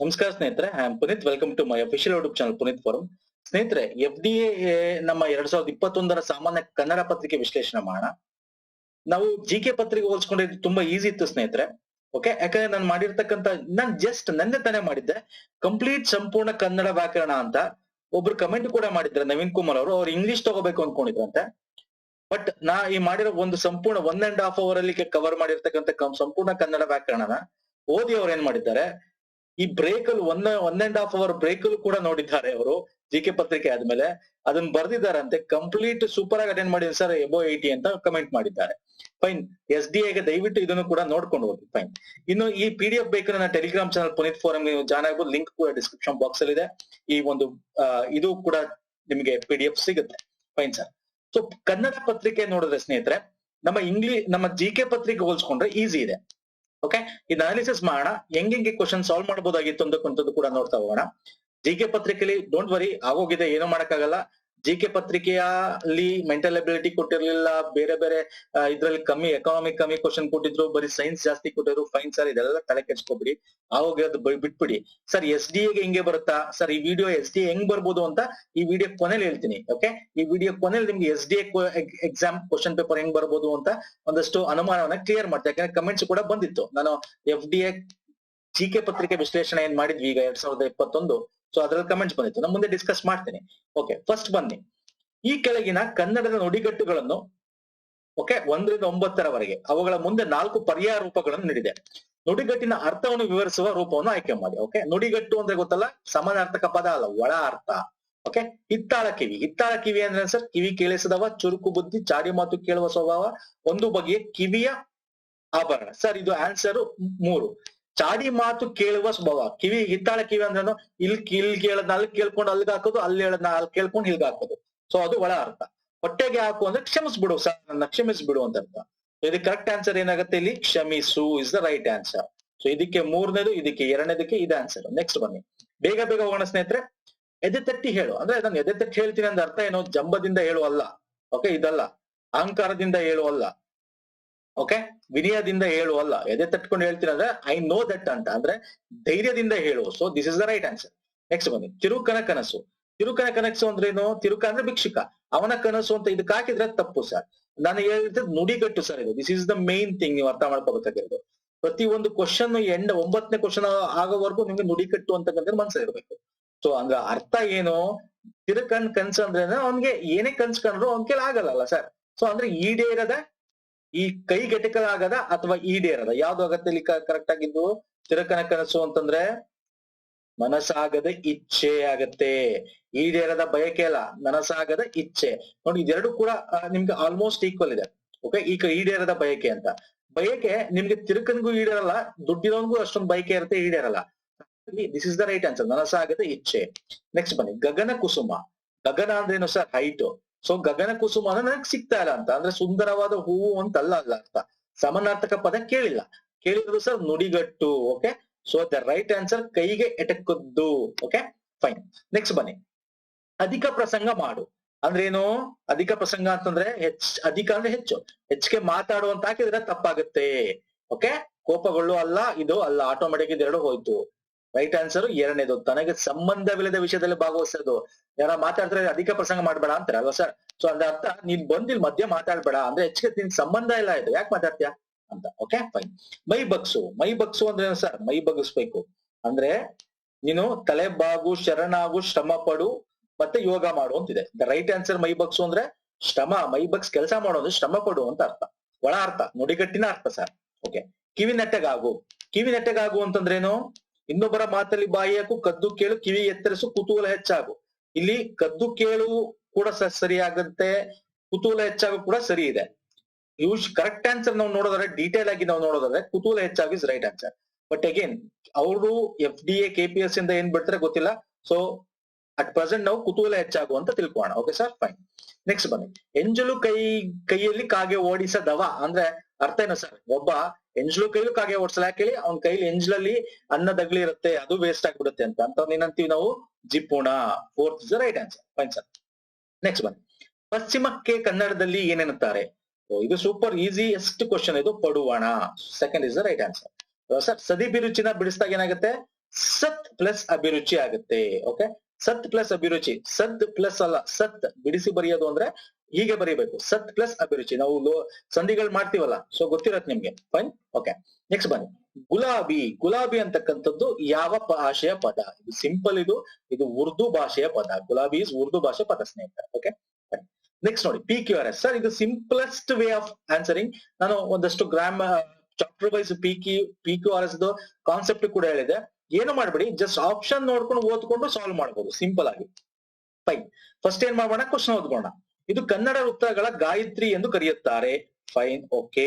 ನಮಸ್ಕಾರ ಸ್ನೇಹಿತರೆ, I am Puneet. Welcome to my official YouTube channel Puneet forum. ಸ್ನೇಹಿತರೆ, FDA ನಮ್ಮ 2021 ಸಾಮಾನ್ಯ ಕನ್ನಡ ಪತ್ರಿಕೆ ವಿಶ್ಲೇಷಣೆ ಮಾಡೋಣ. ನಾವು ಕೆ ಪತ್ರಿಕೆ ಹೋಲಿಸ್ಕೊಂಡ್ರೆ ತುಂಬಾ ಈಸಿ ಇತ್ತು ಸ್ನೇಹಿತರೆ. ಓಕೆ, ಯಾಕಂದ್ರೆ ನಾನು ಮಾಡಿರ್ತಕ್ಕಂಥ ಜಸ್ಟ್ ನನ್ನೇ ತಾನೇ ಮಾಡಿದ್ದೆ. ಕಂಪ್ಲೀಟ್ ಸಂಪೂರ್ಣ ಕನ್ನಡ ವ್ಯಾಕರಣ ಅಂತ ಒಬ್ರು ಕಮೆಂಟ್ ಕೂಡ ಮಾಡಿದ್ರೆ, ನವೀನ್ ಕುಮಾರ್ ಅವರು. ಅವ್ರು ಇಂಗ್ಲಿಷ್ ತಗೋಬೇಕು ಅನ್ಕೊಂಡಿದ್ರಂತೆ. ಬಟ್ ನಾ ಈ ಮಾಡಿರೋ ಒಂದು ಸಂಪೂರ್ಣ 1.5 ಅವರ್ ಅಲ್ಲಿ ಕವರ್ ಮಾಡಿರ್ತಕ್ಕಂಥ ಸಂಪೂರ್ಣ ಕನ್ನಡ ವ್ಯಾಕರಣನ ಓದಿ ಅವ್ರು ಏನ್ ಮಾಡಿದ್ದಾರೆ, ಈ ಬ್ರೇಕ್ ಅಲ್ಲಿ one and half hour break ಅಲ್ಲೂ ಕೂಡ ನೋಡಿದ್ದಾರೆ ಅವರು. ಕೆ ಪತ್ರಿಕೆ ಆದ್ಮೇಲೆ ಅದನ್ನ ಬರ್ದಿದ್ದಾರಂತೆ. ಕಂಪ್ಲೀಟ್ ಸೂಪರ್ ಆಗಿ ಅಟೆಂಡ್ ಮಾಡಿದ್ರು ಸರ್, ಎಬೋ 80 ಅಂತ ಕಮೆಂಟ್ ಮಾಡಿದ್ದಾರೆ. ಫೈನ್. SDA ಗೆ ದಯವಿಟ್ಟು ಇದನ್ನು ಕೂಡ ನೋಡ್ಕೊಂಡು ಹೋಗಿ. ಫೈನ್. ಇನ್ನು ಈ PDF ಬೇಕು ನನ್ನ ಟೆಲಿಗ್ರಾಮ್ ಚಾನಲ್ ಪುನೀತ್ ಫೋರಂ ನೀವು ಜಾಯ್ನ್ ಆಗ್ಬೋದು. ಲಿಂಕ್ ಕೂಡ ಡಿಸ್ಕ್ರಿಪ್ಷನ್ ಬಾಕ್ಸ್ ಅಲ್ಲಿ ಇದೆ. ಈ ಒಂದು ಇದು ಕೂಡ ನಿಮಗೆ PDF ಸಿಗುತ್ತೆ. Fine sir. ಸೊ ಕನ್ನಡ ಪತ್ರಿಕೆ ನೋಡಿದ್ರೆ ಸ್ನೇಹಿತರೆ, ನಮ್ಮ ಕೆ ಪತ್ರಿಕೆ ಹೋಲಿಸ್ಕೊಂಡ್ರೆ ಈಸಿ ಇದೆ. ಓಕೆ, ಇದು ಅನಾಲಿಸಿಸ್ ಮಾಡೋಣ. ಹೆಂಗೆ ಕ್ವಶನ್ ಸಾಲ್ವ್ ಮಾಡಬಹುದಾಗಿತ್ತು ಅಂತಕ್ಕಂಥದ್ದು ಕೂಡ ನೋಡ್ತಾ ಹೋಗೋಣ. ಕೆ ಪತ್ರಿಕೆಯಲ್ಲಿ ಡೋಂಟ್ ವರಿ, ಆಗೋಗಿದೆ, ಏನೋ ಮಾಡಕ್ಕಾಗಲ್ಲ. ಕೆ ಪತ್ರಿಕೆಯಲ್ಲಿ ಮೆಂಟಲ್ ಅಬಿಲಿಟಿ ಕೊಟ್ಟಿರ್ಲಿಲ್ಲ, ಬೇರೆ ಬೇರೆ ಇದ್ರಲ್ಲಿ ಕಮ್ಮಿ, ಎಕನಾಮಿಕ್ ಕಮ್ಮಿ ಕ್ವಶನ್ ಕೊಟ್ಟಿದ್ರು, ಬರೀ ಸೈನ್ಸ್ ಜಾಸ್ತಿ ಕೊಟ್ಟಿದ್ರು. ಫೈನ್ ಸರ್, ಇದೆಲ್ಲ ತಲೆ ಕೆಡ್ಸ್ಕೊಬಿಡಿ, ಆಗೋಗಿರೋದು ಬಿಟ್ಬಿಡಿ. ಸರ್ SDA ಗೆ ಹಿಂಗೆ ಬರುತ್ತಾ ಸರ್, ಈ ವಿಡಿಯೋ SDA ಹೆಂಗ್ ಬರ್ಬೋದು ಅಂತ ಈ ವಿಡಿಯೋ ಕೊನೆಯಲ್ಲಿ ಹೇಳ್ತೀನಿ. ಓಕೆ, ಈ ವಿಡಿಯೋ ಕೊನೆಯಲ್ಲಿ ನಿಮ್ಗೆ SDA ಎಕ್ಸಾಮ್ ಕ್ವಶನ್ ಪೇಪರ್ ಹೆಂಗ್ ಬರ್ಬೋದು ಅಂತ ಒಂದಷ್ಟು ಅನುಮಾನವನ್ನ ಕ್ಲಿಯರ್ ಮಾಡ್ತೀನಿ. ಯಾಕಂದ್ರೆ ಕಮೆಂಟ್ಸ್ ಕೂಡ ಬಂದಿತ್ತು. ನಾನು FDA ಕೆ ಪತ್ರಿಕೆ ವಿಶ್ಲೇಷಣೆ ಏನ್ ಮಾಡಿದ್ವಿ ಈಗ 2021, ಸೊ ಅದ್ರಲ್ಲಿ ಕಮೆಂಟ್ಸ್ ಬಂದಿತ್ತು. ನಾನು ಮುಂದೆ ಡಿಸ್ಕಸ್ ಮಾಡ್ತೀನಿ. ಓಕೆ, ಫಸ್ಟ್ ಬನ್ನಿ. ಈ ಕೆಳಗಿನ ಕನ್ನಡದ ನುಡಿಗಟ್ಟುಗಳನ್ನು, ಓಕೆ, 1 ರಿಂದ 9 ಅವುಗಳ ಮುಂದೆ 4 ಪರ್ಯಾಯ ರೂಪಗಳನ್ನು ನೀಡಿದೆ. ನುಡಿಗಟ್ಟಿನ ಅರ್ಥವನ್ನು ವಿವರಿಸುವ ರೂಪವನ್ನು ಆಯ್ಕೆ ಮಾಡಿ. ಓಕೆ, ನುಡಿಗಟ್ಟು ಅಂದ್ರೆ ಗೊತ್ತಲ್ಲ, ಸಮಾನಾರ್ಥಕ ಪದ ಅಲ್ಲ, ಒಳ ಅರ್ಥ. ಓಕೆ, ಹಿತ್ತಾಳ ಕಿವಿ ಅಂದ್ರೆ ಸರ್, ಕಿವಿ ಕೇಳಿಸದವ, ಚುರುಕು ಬುದ್ಧಿ, ಚಾಡಿ ಮಾತು ಕೇಳುವ ಸ್ವಭಾವ, ಒಂದು ಬಗೆಯ ಕಿವಿಯ ಆಭರಣ. ಸರ್, ಇದು ಆನ್ಸರ್ 3. ಚಾಡಿ ಮಾತು ಕೇಳುವ ಸ್ವಭಾವ. ಹಿತ್ತಾಳ ಕಿವಿ ಅಂದ್ರೇನು, ಇಲ್ಲಿ ಕೇಳದ್ ಅಲ್ಲಿ ಕೇಳ್ಕೊಂಡು ಅಲ್ಲಿಗೆ ಹಾಕೋದು, ಅಲ್ಲಿ ಹೇಳದ್ನ ಅಲ್ಲಿ ಕೇಳ್ಕೊಂಡು ಇಲ್ಗೆ ಹಾಕೋದು. ಸೊ ಅದು ಒಳ ಅರ್ಥ. ಹೊಟ್ಟೆಗೆ ಹಾಕು ಅಂದ್ರೆ ಕ್ಷಮಿಸ್ಬಿಡು ಸರ್, ನನ್ನ ಕ್ಷಮಿಸ್ಬಿಡು ಅಂತ ಅರ್ಥ. ಇದಕ್ಕೆ ಕರೆಕ್ಟ್ ಆನ್ಸರ್ ಏನಾಗುತ್ತೆ ಇಲ್ಲಿ, ಕ್ಷಮಿಸು is the right answer. So ಇದಕ್ಕೆ 3ನೇದು, ಇದಕ್ಕೆ 2ನೇದಕ್ಕೆ ಇದು ಆನ್ಸರ್. ನೆಕ್ಸ್ಟ್ ಬನ್ನಿ, ಬೇಗ ಹೋಗೋಣ ಸ್ನೇಹಿತರೆ. ಎದೆ ತಟ್ಟಿ ಹೇಳು ಅಂದ್ರೆ, ನಾನು ಎದೆ ತಟ್ಟಿ ಹೇಳ್ತೀನಿ ಅಂದ್ರೆ ಅರ್ಥ ಏನು, ಜಂಬದಿಂದ ಹೇಳು ಅಲ್ಲ. ಓಕೆ, ಇದಲ್ಲ. ಅಹಂಕಾರದಿಂದ ಹೇಳು ಅಲ್ಲ. ಓಕೆ, ವಿನಯದಿಂದ ಹೇಳು ಅಲ್ಲ. ಎದೆ ತಟ್ಕೊಂಡು ಹೇಳ್ತೀನಿ ಅಂದ್ರೆ ಐ ನೋ ದಟ್ ಅಂತ, ಅಂದ್ರೆ ಧೈರ್ಯದಿಂದ ಹೇಳು. So this is the right answer. Next ಬನ್ನಿ, ತಿರುಕನ ಕನಸು ಅಂದ್ರೆ ಏನು, ತಿರುಕ ಅಂದ್ರೆ ಭಿಕ್ಷುಕ, ಅವನ ಕನಸು ಅಂತ ಇದಕ್ಕೆ ಹಾಕಿದ್ರೆ ತಪ್ಪು ಸರ್. ನಾನು ಹೇಳಿದ್ರೆ ನುಡಿಗಟ್ಟು ಸರ್ ಇದು. This is the main thing, ನೀವು ಅರ್ಥ ಮಾಡ್ಕೋಬೇಕಾಗಿರೋದು. ಪ್ರತಿ ಒಂದು ಕ್ವಶನ್ 9ನೇ ಕ್ವಶನ್ ಆಗೋವರೆಗೂ ನಿಮ್ಗೆ ನುಡಿಗಟ್ಟು ಅಂತಕ್ಕಂಥದ್ದು ಮನ್ಸಲ್ಲಿರ್ಬೇಕು. ಸೊ ಹಂಗ ಅರ್ಥ ಏನು, ತಿರುಕನ್ ಕನ್ಸು ಅಂದ್ರೆ ಅವ್ನ್ಗೆ ಏನೇ ಕನ್ಸ್ ಕಂಡ್ರು ಅವ್ನ ಕೆಲ ಆಗಲ್ಲ ಸರ್. ಸೊ ಅಂದ್ರೆ ಈಡೇರದ, ಈ ಕೈಗೆಟಕಲಾಗದ ಅಥವಾ ಈಡೇರದ, ಯಾವ್ದು ಆಗತ್ತೆ ಇಲ್ಲಿ ಕರೆಕ್ಟ್ ಆಗಿದ್ದು, ತಿರುಕನ ಕನಸು ಅಂತಂದ್ರೆ ಮನಸ್ಸಾಗದ ಇಚ್ಛೆ ಆಗತ್ತೆ. ಈಡೇರದ ಬಯಕೆ ಅಲ್ಲ, ಮನಸ್ಸಾಗದ ಇಚ್ಛೆ. ನೋಡಿ, ಇದೆರಡು ಕೂಡ ನಿಮ್ಗೆ ಆಲ್ಮೋಸ್ಟ್ ಈಕ್ವಲ್ ಇದೆ. ಓಕೆ, ಈಗ ಈಡೇರದ ಬಯಕೆ ಅಂತ, ಬಯಕೆ ನಿಮ್ಗೆ ತಿರುಕನ್ಗೂ ಈಡೇರಲ್ಲ, ದುಡ್ಡಿರೋನ್ಗೂ ಅಷ್ಟೊಂದು ಬಯಕೆ ಇರುತ್ತೆ, ಈಡೇರಲ್ಲ. This is the right answer, ಮನಸ್ಸಾಗದ ಇಚ್ಛೆ. ನೆಕ್ಸ್ಟ್ ಬನ್ನಿ, ಗಗನ ಕುಸುಮ. ಗಗನ ಅಂದ್ರೇನು ಸರ್, ಹೈಟ್. ಸೊ ಗಗನ ಕುಸುಮ ಅಂದ್ರೆ ನನಗೆ ಸಿಗ್ತಾ ಇಲ್ಲ ಅಂತ, ಅಂದ್ರೆ ಸುಂದರವಾದ ಹೂವು ಅಂತ ಅಲ್ಲ ಅರ್ಥ. ಸಮಾನಾರ್ಥಕ ಪದ ಕೇಳಿರೋದು ಸರ್ ನುಡಿಗಟ್ಟು. Okay, so the right answer ಕೈಗೆ ಎಟಕದ್ದು. Okay, fine. ನೆಕ್ಸ್ಟ್ ಬನ್ನಿ, ಅಧಿಕ ಪ್ರಸಂಗ ಮಾಡು ಅಂದ್ರೆ ಏನು, ಅಧಿಕ ಪ್ರಸಂಗ ಅಂತಂದ್ರೆ ಅಧಿಕ ಅಂದ್ರೆ ಹೆಚ್ಚಿಗೆ ಮಾತಾಡು ಅಂತ ಹಾಕಿದ್ರೆ ತಪ್ಪಾಗುತ್ತೆ. ಓಕೆ, ಕೋಪಗಳು ಅಲ್ಲ, ಇದು ಅಲ್ಲ, ಆಟೋಮೆಟಿಕ್ ಇದೆರಡು ಹೋಯ್ತು. ರೈಟ್ ಆನ್ಸರ್ 2ನೇದು, ತನಗೆ ಸಂಬಂಧವಿಲ್ಲದ ವಿಷಯದಲ್ಲಿ ಭಾಗವಹಿಸೋದು. ಯಾರ ಮಾತಾಡ್ತಾರೆ ಅಧಿಕ ಪ್ರಸಂಗ ಮಾಡ್ಬೇಡ ಅಂತಾರೆ ಅಲ್ವಾ ಸರ್. ಸೊ ಅದ್ರ ಅರ್ಥ, ನೀನ್ ಬಂದಿಲ್ ಮಧ್ಯ ಮಾತಾಡ್ಬೇಡ ಅಂದ್ರೆ ಹೆಚ್ಚಿಗೆ ನಿನ್ ಸಂಬಂಧ ಇಲ್ಲ ಇದು, ಯಾಕೆ ಮಾತಾಡ್ತೀಯಾ ಅಂತ. Okay, fine. ಮೈ ಬಗ್ಸು ಅಂದ್ರೆ ಏನು ಸರ್, ಮೈ ಬಗ್ಸ್ಬೇಕು ಅಂದ್ರೆ ನೀನು ತಲೆ ಬಾಗು, ಶರಣಾಗು, ಶ್ರಮ ಪಡು, ಮತ್ತೆ ಯೋಗ ಮಾಡು ಅಂತಿದೆ. The right answer my bugs ಅಂದ್ರೆ ಶ್ರಮ, ಮೈ ಬಗ್ಸ್ ಕೆಲಸ ಮಾಡೋದು, ಶ್ರಮ ಪಡು ಅಂತ ಅರ್ಥ, ಒಳ ಅರ್ಥ, ನುಡಿಗಟ್ಟಿನ ಅರ್ಥ ಸರ್. ಓಕೆ, ಕಿವಿ ನೆಟ್ಟಗಾಗು ಅಂತಂದ್ರೇನು, ಇನ್ನೊಬ್ಬರ ಮಾತಲ್ಲಿ ಬಾಯಿ ಹಾಕು, ಕದ್ದು ಕೇಳು, ಕಿವಿ ಎತ್ತರಿಸು, ಕುತೂಹಲ ಹೆಚ್ಚಾಗು. ಇಲ್ಲಿ ಕದ್ದು ಕೇಳು ಕೂಡ ಸರಿಯಾಗತ್ತೆ, ಕುತೂಹಲ ಹೆಚ್ಚಾಗು ಕೂಡ ಸರಿ ಇದೆ. ಕರೆಕ್ಟ್ ಆನ್ಸರ್ ನಾವು ನೋಡೋದಾದ್ರೆ, ಡೀಟೇಲ್ ಆಗಿ ನಾವು ನೋಡೋದಾದ್ರೆ ಕುತೂಹಲ ಹೆಚ್ಚಾಗು is right answer. But again ಅವರು FDA KPS ಇಂದ ಏನ್ ಬಿಡ್ತಾರೆ ಗೊತ್ತಿಲ್ಲ. ಸೊ ಅಟ್ ಪ್ರೆಸೆಂಟ್ ನಾವು ಕುತೂಹಲ ಹೆಚ್ಚಾಗು ಅಂತ ತಿಳ್ಕೋಣ. Okay sir, fine. ನೆಕ್ಸ್ಟ್ ಬನ್ನಿ, ಎಂಜಲು ಕೈಯಲ್ಲಿ ಕಾಗೆ ಓಡಿಸದವ ಅಂದ್ರೆ ಅರ್ಥ ಏನು ಸರ್, ಒಬ್ಬ ಎಂಜಲು ಕೈಲು ಕಾಗೆ ಓಡಿಸಲ್ಲ. ಯಾಕೆ ಹೇಳಿ, ಅವ್ನ ಕೈಲಿ ಎಂಜಲಲ್ಲಿ ಅನ್ನದಗ್ಲಿ ಇರುತ್ತೆ, ಅದು ವೇಸ್ಟ್ ಆಗ್ಬಿಡುತ್ತೆ ಅಂತ ಏನಂತೀವಿ ನಾವು, ಜಿಪುಣ. 4th is the right answer. Fine sir. Next ಬನ್ನಿ, ಪಶ್ಚಿಮಕ್ಕೆ ಕನ್ನಡದಲ್ಲಿ ಏನೆನ್ನುತ್ತಾರೆ. ಇದು ಸೂಪರ್ ಈಸಿಯೆಸ್ಟ್ ಕ್ವಶನ್ ಇದು, ಪಡುವಣ. 2nd is the right answer sir. ಸದಿ ಬಿರುಚಿನ ಬಿಡಿಸಿದಾಗ ಏನಾಗುತ್ತೆ, ಸತ್ ಪ್ಲಸ್ ಅಭಿರುಚಿ ಆಗುತ್ತೆ. ಓಕೆ, ಸತ್ ಪ್ಲಸ್ ಅಭಿರುಚಿ, ಸದ್ ಪ್ಲಸ್ ಅಲ್ಲ, ಸತ್ ಬಿಡಿಸಿ ಬರೆಯೋದು ಅಂದ್ರೆ ಹೀಗೆ ಬರೀಬೇಕು, ಸತ್ ಪ್ಲಸ್ ಅಭಿರುಚಿ. ನಾವು ಸಂಧಿಗಳು ಮಾಡ್ತೀವಲ್ಲ, ಸೊ ಗೊತ್ತಿರತ್ ನಿಮ್ಗೆ. ಫೈನ್. ಓಕೆ, ನೆಕ್ಸ್ಟ್ ಬನ್ನಿ. ಗುಲಾಬಿ. ಗುಲಾಬಿ ಅಂತಕ್ಕಂಥದ್ದು ಯಾವ ಭಾಷೆಯ ಪದ? ಇದು ಸಿಂಪಲ್, ಇದು ಉರ್ದು ಭಾಷೆಯ ಪದ. ಗುಲಾಬಿ ಇಸ್ ಉರ್ದು ಭಾಷೆ ಪದ ಸ್ನೇಹಿತರೆ. ಓಕೆ, ನೆಕ್ಸ್ಟ್ ನೋಡಿ, P Q R S. Sir, ಇದು ಸಿಂಪ್ಲೆಸ್ಟ್ ವೇ ಆಫ್ ಆನ್ಸರಿಂಗ್. ನಾನು ಒಂದಷ್ಟು chapter wise P Q R S concept ಕೂಡ ಹೇಳಿದೆ. ಏನು ಮಾಡ್ಬೇಡಿ, ಜಸ್ಟ್ ಆಪ್ಷನ್ ನೋಡ್ಕೊಂಡು ಓದ್ಕೊಂಡು ಸಾಲ್ವ್ ಮಾಡ್ಬೋದು ಸಿಂಪಲ್ ಆಗಿ. ಫೈನ್. ಫಸ್ಟ್ ಏನ್ ಮಾಡೋಣ, ಕ್ವಶನ್ ಓದ್ಕೋಣ. ಇದು ಕನ್ನಡ ವೃತ್ತಗಳ ಗಾಯತ್ರಿ ಎಂದು ಕರೆಯುತ್ತಾರೆ. ಫೈನ್. ಓಕೆ.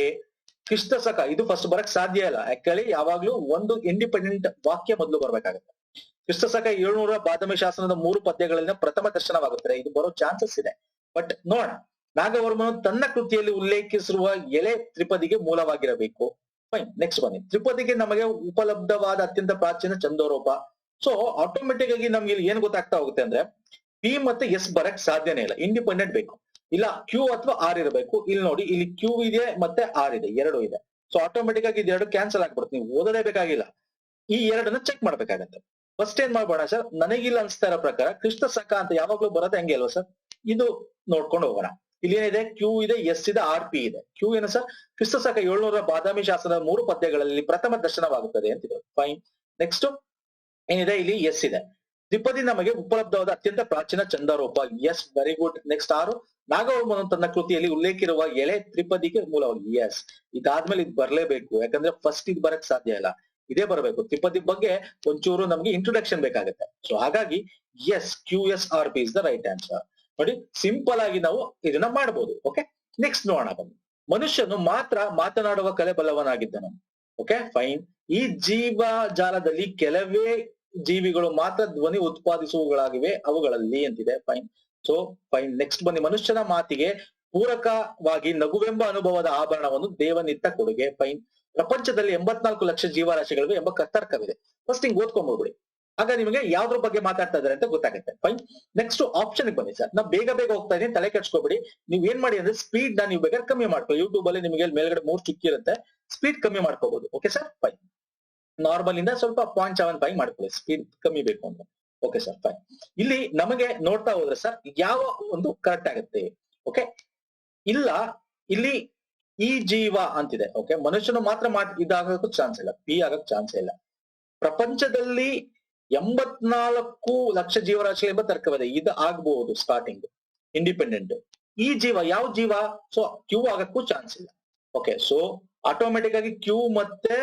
ಕ್ರಿಸ್ತ ಶಕ, ಇದು ಫಸ್ಟ್ ಬರಕ್ ಸಾಧ್ಯ ಇಲ್ಲ. ಆಕ್ಚುಲಿ ಯಾವಾಗ್ಲೂ ಒಂದು ಇಂಡಿಪೆಂಡೆಂಟ್ ವಾಕ್ಯ ಮೊದಲು ಬರ್ಬೇಕಾಗುತ್ತೆ. ಕ್ರಿಸ್ತ ಶಕ 700 ಬಾದಾಮಿ ಶಾಸನದ 3 ಪದ್ಯಗಳಿಂದ ಪ್ರಥಮ ದರ್ಶನವಾಗುತ್ತದೆ. ಇದು ಬರೋ ಚಾನ್ಸಸ್ ಇದೆ. ಬಟ್ ನೋಡೋಣ. ನಾಗವರ್ಮನು ತನ್ನ ಕೃತಿಯಲ್ಲಿ ಉಲ್ಲೇಖಿಸಿರುವ ಎಳೆ ತ್ರಿಪದಿಗೆ ಮೂಲವಾಗಿರಬೇಕು. ಫೈನ್. ನೆಕ್ಸ್ಟ್ ಬನ್ನಿ. ತ್ರಿಪದಿಗೆ ನಮಗೆ ಉಪಲಬ್ಧವಾದ ಅತ್ಯಂತ ಪ್ರಾಚೀನ ಚಂದೋರೂಪ. ಸೊ ಆಟೋಮೆಟಿಕ್ ಆಗಿ ನಮ್ಗೆ ಇಲ್ಲಿ ಏನ್ ಗೊತ್ತಾಗ್ತಾ ಹೋಗುತ್ತೆ ಅಂದ್ರೆ, ಪಿ ಮತ್ತೆ ಎಸ್ ಬರಕ್ ಸಾಧ್ಯನೇ ಇಲ್ಲ, ಇಂಡಿಪೆಂಡೆಂಟ್ ಬೇಕು. ಇಲ್ಲ ಕ್ಯೂ ಅಥವಾ ಆರ್ ಇರಬೇಕು. ಇಲ್ಲಿ ನೋಡಿ, ಇಲ್ಲಿ ಕ್ಯೂ ಇದೆ ಮತ್ತೆ ಆರ್ ಇದೆ, ಎರಡು ಇದೆ. ಸೊ ಆಟೋಮೆಟಿಕ್ ಆಗಿ ಇದೆರಡು ಕ್ಯಾನ್ಸಲ್ ಆಗ್ಬಿಡುತ್ತೆ. ನೀವು ಓದಲೇ ಬೇಕಾಗಿಲ್ಲ, ಈ ಎರಡನ್ನ ಚೆಕ್ ಮಾಡ್ಬೇಕಾಗತ್ತೆ. ಫಸ್ಟ್ ಏನ್ ಮಾಡ್ಬೋಣ ಸರ್, ನನಗಿಲ್ಲ ಅನ್ಸ್ತಾ ಇರೋ ಪ್ರಕಾರ ಕ್ರಿಸ್ತ ಶಕ ಅಂತ ಯಾವಾಗ್ಲೂ ಬರೋದು ಹೆಂಗೆ ಅಲ್ವಾ ಸರ್, ಇದು ನೋಡ್ಕೊಂಡು ಹೋಗೋಣ. ಇಲ್ಲಿ ಏನಿದೆ, ಕ್ಯೂ ಇದೆ, ಎಸ್ ಇದೆ, ಆರ್ ಪಿ ಇದೆ. ಕ್ಯೂ ಏನು ಸರ್, ಕ್ರಿಸ್ತ ಶಕ 700 ಬಾದಾಮಿ ಶಾಸನದ 3 ಪದ್ಯಗಳಲ್ಲಿ ಪ್ರಥಮ ದರ್ಶನವಾಗುತ್ತದೆ ಅಂತಿದೆ. ಫೈನ್. ನೆಕ್ಸ್ಟ್ ಏನಿದೆ, ಇಲ್ಲಿ ಎಸ್ ಇದೆ. ತ್ರಿಪದಿ ನಮಗೆ ಉಪಲಬ್ಧವಾದ ಅತ್ಯಂತ ಪ್ರಾಚೀನ ಚಂದರೂಪ. Yes, very good. ನೆಕ್ಸ್ಟ್ 6, ನಾಗವರ್ಮನು ತನ್ನ ಕೃತಿಯಲ್ಲಿ ಉಲ್ಲೇಖಿರುವ ಎಳೆ ತ್ರಿಪದಿಗೆ ಮೂಲವಾಗಿ. ಎಸ್, ಇದಾದ್ಮೇಲೆ ಇದು ಬರ್ಲೇಬೇಕು, ಯಾಕಂದ್ರೆ ಫಸ್ಟ್ ಇದು ಬರಕ್ ಸಾಧ್ಯ ಇಲ್ಲ, ಇದೇ ಬರಬೇಕು. ತ್ರಿಪದಿ ಬಗ್ಗೆ ಒಂಚೂರು ನಮ್ಗೆ ಇಂಟ್ರೊಡಕ್ಷನ್ ಬೇಕಾಗುತ್ತೆ. ಸೊ ಹಾಗಾಗಿ S, Q S R P is the right answer. ನೋಡಿ, ಸಿಂಪಲ್ ಆಗಿ ನಾವು ಇದನ್ನ ಮಾಡಬಹುದು. ಓಕೆ, ನೆಕ್ಸ್ಟ್ ನೋಡೋಣ ಬನ್ನಿ. ಮನುಷ್ಯನು ಮಾತ್ರ ಮಾತನಾಡುವ ಕಲೆ ಬಲ್ಲವನಾಗಿದ್ದನು. Okay, fine. ಈ ಜೀವಜಾಲದಲ್ಲಿ ಕೆಲವೇ ಜೀವಿಗಳು ಮಾತ್ರ ಧ್ವನಿ ಉತ್ಪಾದಿಸುವವುಗಳಾಗಿವೆ, ಅವುಗಳಲ್ಲಿ ಅಂತಿದೆ. ಫೈನ್. So fine. ನೆಕ್ಸ್ಟ್ ಬನ್ನಿ. ಮನುಷ್ಯನ ಮಾತಿಗೆ ಪೂರಕವಾಗಿ ನಗುವೆಂಬ ಅನುಭವದ ಆಭರಣವನ್ನು ದೇವನಿತ್ತ ಕೊಡುಗೆ. ಫೈನ್. ಪ್ರಪಂಚದಲ್ಲಿ 84 ಲಕ್ಷ ಜೀವರಾಶಿಗಳಿವೆ ಎಂಬ ತರ್ಕವಿದೆ. ಫಸ್ಟ್ ಹಿಂಗ್ ಓದ್ಕೊಂಡ್ಬಿಡ್ಬಿಡಿ, ಆಗ ನಿಮಗೆ ಯಾವ್ದ್ರ ಬಗ್ಗೆ ಮಾತಾಡ್ತಾ ಇದಾರೆ ಅಂತ ಗೊತ್ತಾಗುತ್ತೆ. ಫೈನ್. ನೆಕ್ಸ್ಟ್ ಆಪ್ಷನ್ ಬನ್ನಿ ಸರ್. ನಾ ಬೇಗ ಹೋಗ್ತಾ ಇದೀನಿ, ತಲೆ ಕೆಡ್ಸ್ಕೊಬೇಡಿ. ನೀವ್ ಏನ್ ಮಾಡಿ ಅಂದ್ರೆ, ಸ್ಪೀಡ್ ನ ನೀವು ಬೇಕಾದ್ರೆ ಕಮ್ಮಿ ಮಾಡ್ಕೊಳ್ಳಿ. ಯೂಟ್ಯೂಬ್ ಅಲ್ಲಿ ನಿಮಗೆ ಮೇಲ್ಗಡೆ 3 ಚುಕ್ಕಿ ಇರುತ್ತೆ, ಸ್ಪೀಡ್ ಕಮ್ಮಿ ಮಾಡ್ಕೋಬಹುದು. Okay sir. ಫೈನ್. ನಾರ್ಮಲ್ ಇಂದ ಸ್ವಲ್ಪ 0.75 ಮಾಡ್ಕೊಳ್ಳಿ, ಸ್ಪೀಡ್ ಕಮ್ಮಿ ಬೇಕು ಅಂದ್ರೆ. Okay sir. ಫೈನ್. ಇಲ್ಲಿ ನಮಗೆ ನೋಡ್ತಾ ಹೋದ್ರೆ ಸರ್, ಯಾವ ಒಂದು ಕರೆಕ್ಟ್ ಆಗುತ್ತೆ? ಓಕೆ, ಇಲ್ಲ, ಇಲ್ಲಿ ಈ ಜೀವ ಅಂತಿದೆ. ಓಕೆ, ಮನುಷ್ಯನು ಮಾತ್ರ ಇದಾಗಕ್ಕೂ ಚಾನ್ಸ್ ಇಲ್ಲ, ಪಿ ಆಗಕ್ ಚಾನ್ಸ್ ಇಲ್ಲ. ಪ್ರಪಂಚದಲ್ಲಿ 84 ಲಕ್ಷ ಜೀವರಾಶಿ ಎಂಬ ತರ್ಕವಿದೆ, ಇದು ಆಗ್ಬಹುದು ಸ್ಟಾರ್ಟಿಂಗ್ ಇಂಡಿಪೆಂಡೆಂಟ್. ಈ ಜೀವ ಯಾವ ಜೀವ? ಸೊ ಕ್ಯೂ ಆಗಕ್ಕೂ ಚಾನ್ಸ್ ಇಲ್ಲ. ಓಕೆ, ಸೊ ಆಟೋಮೆಟಿಕ್ ಆಗಿ ಕ್ಯೂ ಮತ್ತೆ